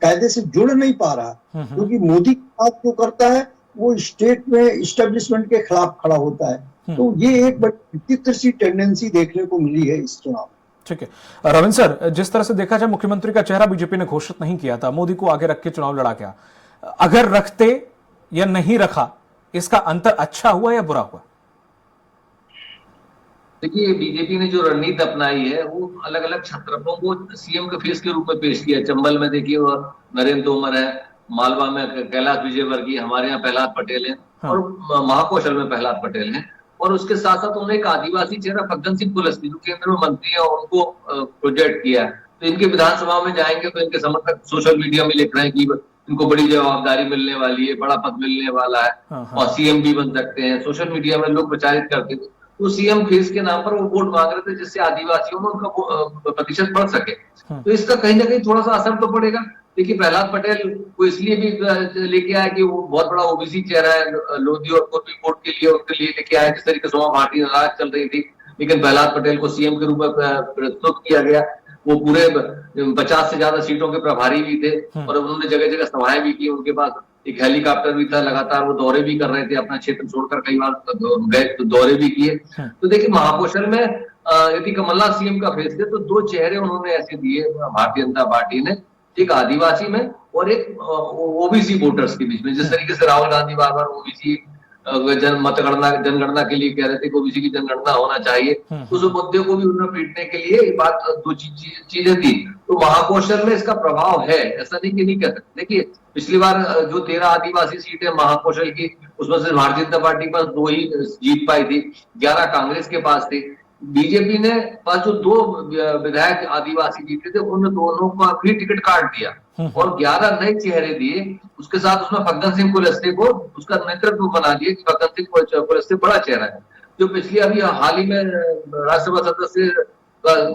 कायदे से जुड़ नहीं पा रहा, क्योंकि मोदी बात जो करता है वो स्टेट में इस्टेब्लिशमेंट के खिलाफ खड़ा होता है। तो ये एक बड़ी विचित्र सी टेंडेंसी देखने को मिली है इस चुनाव। ठीक है रविंद्र सर, जिस तरह से देखा जाए मुख्यमंत्री का चेहरा बीजेपी ने घोषित नहीं किया था, मोदी को आगे रख के चुनाव लड़ा गया। अगर रखते या नहीं रखा, इसका अंतर अच्छा हुआ या बुरा हुआ? देखिए, बीजेपी ने जो रणनीति अपनाई है वो अलग अलग छत्रपों को सीएम के फेस के रूप में पेश किया। चंबल में देखिए वो नरेंद्र तोमर है, मालवा में कैलाश विजयवर्गीय, हमारे यहाँ प्रहलाद पटेल है और महाकौशल में प्रहलाद पटेल है। और उसके साथ साथ उन्होंने एक आदिवासी चेहरा फग्गन सिंह कुलस्ते जो केंद्र में मंत्री है उनको प्रोजेक्ट किया है। तो इनके विधानसभा में जाएंगे तो इनके समर्थक सोशल मीडिया में लिख रहे हैं कि इनको बड़ी जवाबदारी मिलने वाली है, बड़ा पद मिलने वाला है और सीएम भी बन सकते हैं। सोशल मीडिया में लोग प्रचारित करते थे, तो सीएम फेस के नाम पर वो वोट मांग रहे थे जिससे आदिवासियों में उनका प्रतिशत बढ़ सके। तो इसका कहीं ना कहीं थोड़ा सा असर तो पड़ेगा। देखिए, प्रहलाद पटेल को इसलिए भी लेके आया कि वो बहुत बड़ा ओबीसी चेहरा है, लोधी और पूर्वी कोर्ट के लिए उनके लिए लेके आया। जिस तरीके से वहां पार्टी नाराज चल रही थी, लेकिन प्रहलाद पटेल को सीएम के रूप में प्रस्तुत किया गया। वो पूरे 50 से ज्यादा सीटों के प्रभारी भी थे और उन्होंने जगह जगह सभाएं भी की। उनके पास एक हेलीकॉप्टर भी था, लगातार वो दौरे भी कर रहे थे, अपना क्षेत्र छोड़कर कई बार गए तो दौरे भी किए। तो देखिए, महाकौशल में यदि कमलनाथ सीएम का फेस थे तो दो चेहरे उन्होंने ऐसे दिए भारतीय जनता पार्टी ने, एक आदिवासी में और एक ओबीसी वोटर्स के बीच में। जिस तरीके से राहुल गांधी बार बार ओबीसी जनगणना के लिए कह रहे थे कि ओबीसी की जनगणना होना चाहिए, उस मुद्दे को भी उन्होंने पीटने के लिए बात दो चीजें थी। तो महाकौशल में इसका प्रभाव है, ऐसा नहीं कि नहीं कह सकते। देखिए, पिछली बार जो 13 आदिवासी सीटें महाकौशल की, उसमें से भारतीय जनता पार्टी के पास 2 ही जीत पाई थी, 11 कांग्रेस के पास थी। बीजेपी ने पास जो 2 विधायक आदिवासी जीते थे उन दोनों का भी टिकट काट दिया और 11 नए चेहरे दिए। उसके साथ उसमें फग्गन सिंह कुलस्ते को उसका नेतृत्व बना दिया कि फग्गन सिंह कुलस्ते बड़ा चेहरा है, जो पिछले अभी हाल ही में राज्यसभा सदस्य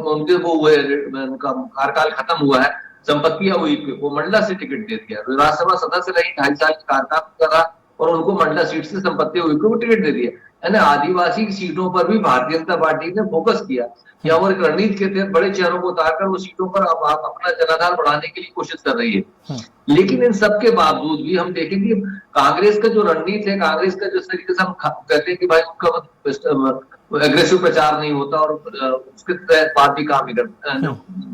उनके वो हुए, उनका कार्यकाल खत्म हुआ है, संपत्तियां हुई, वो मंडला से टिकट दे दिया। राज्यसभा सदस्य रही, 2.5 साल का कार्यकाल करा और उनको मंडला सीट से संपत्ति हुई को टिकट दे दिया। यानी आदिवासी सीटों पर भी भारतीय जनता पार्टी ने फोकस किया या वो एक रणनीति के तहत बड़े चेहरों को उतारकर वो सीटों पर अपना जनाधार बढ़ाने के लिए कोशिश कर रही है। लेकिन इन सब के बावजूद भी हम देखें कि कांग्रेस का जो रणनीति है, कांग्रेस का जिस तरीके से हम कहते हैं कि भाई उनका एग्रेसिव प्रचार नहीं होता और उसके तहत पार्टी काम नहीं करती,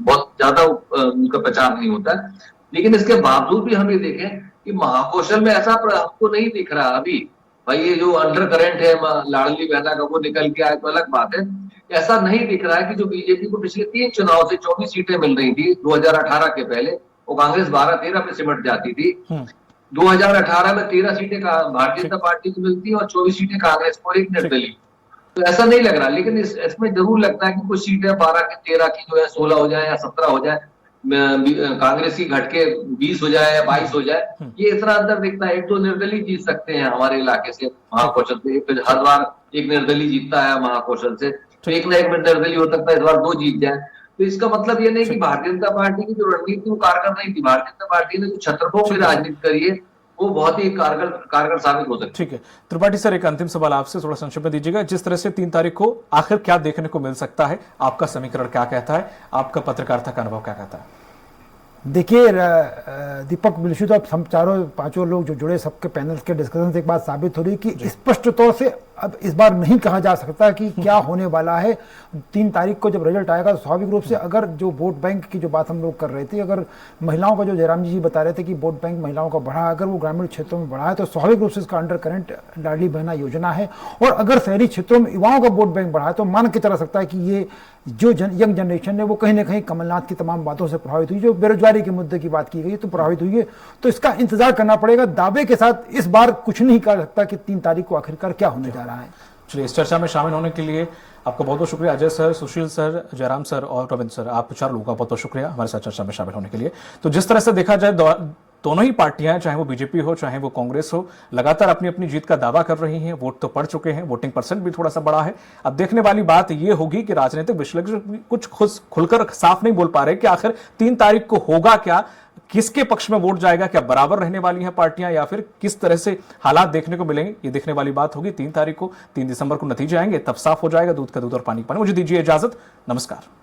बहुत ज्यादा उनका प्रचार नहीं होता है। लेकिन इसके बावजूद भी हम ये देखें कि महाकौशल में ऐसा हमको नहीं दिख रहा अभी। भाई ये जो अंडर करंट है लाडली बहना का वो निकल के आए तो अलग बात है। ऐसा नहीं दिख रहा है कि जो बीजेपी को पिछले 3 चुनाव से 24 सीटें मिल रही थी 2018 के पहले, वो कांग्रेस 12-13 में सिमट जाती थी। 2018 में 13 सीटें भारतीय जनता पार्टी को मिलती और 24 सीटें कांग्रेस को, 1 निर्दलीय। तो ऐसा नहीं लग रहा, लेकिन इसमें जरूर लगता है कि कुछ सीटें 12 की 13 की जो है 16 हो जाए या 17 हो जाए, कांग्रेस की घट के 20 हो जाए या 22 हो जाए, ये इतना अंदर दिखता है। 1-2 निर्दलीय जीत सकते हैं हमारे इलाके से महाकौशल से, हर बार एक निर्दलीय जीतता है महाकौशल से, तो एक ना एक निर्दलीय हो सकता है इस बार 2 जीत जाए। तो इसका मतलब ये नहीं कि भारतीय जनता पार्टी की जो रणनीति वो कारगर नहीं थी। भारतीय जनता पार्टी ने जो छत्रपों की राजनीति करी है वो बहुत ही कारगर साबित हो सकती है। ठीक है त्रिपाठी सर, एक अंतिम सवाल आपसे, थोड़ा संक्षिप्त में दीजिएगा। जिस तरह से 3 तारीख को आखिर क्या देखने को मिल सकता है, आपका समीकरण क्या कहता है, आपका पत्रकारिता का अनुभव क्या कहता है? देखिए दीपक बिलशु, तो अब हम चारों पांचों लोग जो जुड़े, सबके पैनल के डिस्कशन से एक बात साबित हो रही कि स्पष्ट तौर से अब इस बार नहीं कहा जा सकता कि क्या होने वाला है। 3 तारीख को जब रिजल्ट आएगा तो स्वाभाविक रूप से, अगर जो वोट बैंक की जो बात हम लोग कर रहे थे, अगर महिलाओं का, जो जयराम जी बता रहे थे कि वोट बैंक महिलाओं का बढ़ा, अगर वो ग्रामीण क्षेत्रों में बढ़ा है तो स्वाभाविक रूप से इसका अंडर करंट लाडली बहना योजना है। और अगर शहरी क्षेत्रों में युवाओं का वोट बैंक बढ़ा है तो मान के चला सकता है कि ये जो यंग जनरेशन है वो कहीं ना कहीं कमलनाथ की तमाम बातों से प्रभावित हुई। जो बेरोजगारी के मुद्दे की बात की गई तो प्रभावित हुई है। तो इसका इंतजार करना पड़ेगा। दावे के साथ इस बार कुछ नहीं कह सकता कि 3 तारीख को आखिरकार क्या होने जा रहा है। चलिए, इस चर्चा में शामिल होने के लिए आपका बहुत बहुत शुक्रिया। अजय सर, सुशील सर, जयराम सर और रविंद्र सर, आप 4 लोगों का बहुत बहुत शुक्रिया हमारे साथ चर्चा में शामिल होने के लिए। तो जिस तरह से देखा जाए, दोनों ही पार्टियां, चाहे वो बीजेपी हो चाहे वो कांग्रेस हो, लगातार अपनी अपनी जीत का दावा कर रही हैं। वोट तो पड़ चुके हैं, वोटिंग परसेंट भी थोड़ा सा बढ़ा है। अब देखने वाली बात यह होगी कि राजनीतिक विश्लेषक कुछ खुलकर साफ नहीं बोल पा रहे कि आखिर 3 तारीख को होगा क्या, किसके पक्ष में वोट जाएगा, क्या बराबर रहने वाली हैं पार्टियां या फिर किस तरह से हालात देखने को मिलेंगे, ये देखने वाली बात होगी। 3 तारीख को, 3 दिसंबर को नतीजे आएंगे, तब साफ हो जाएगा दूध का दूध और पानी का पानी। मुझे दीजिए इजाजत, नमस्कार।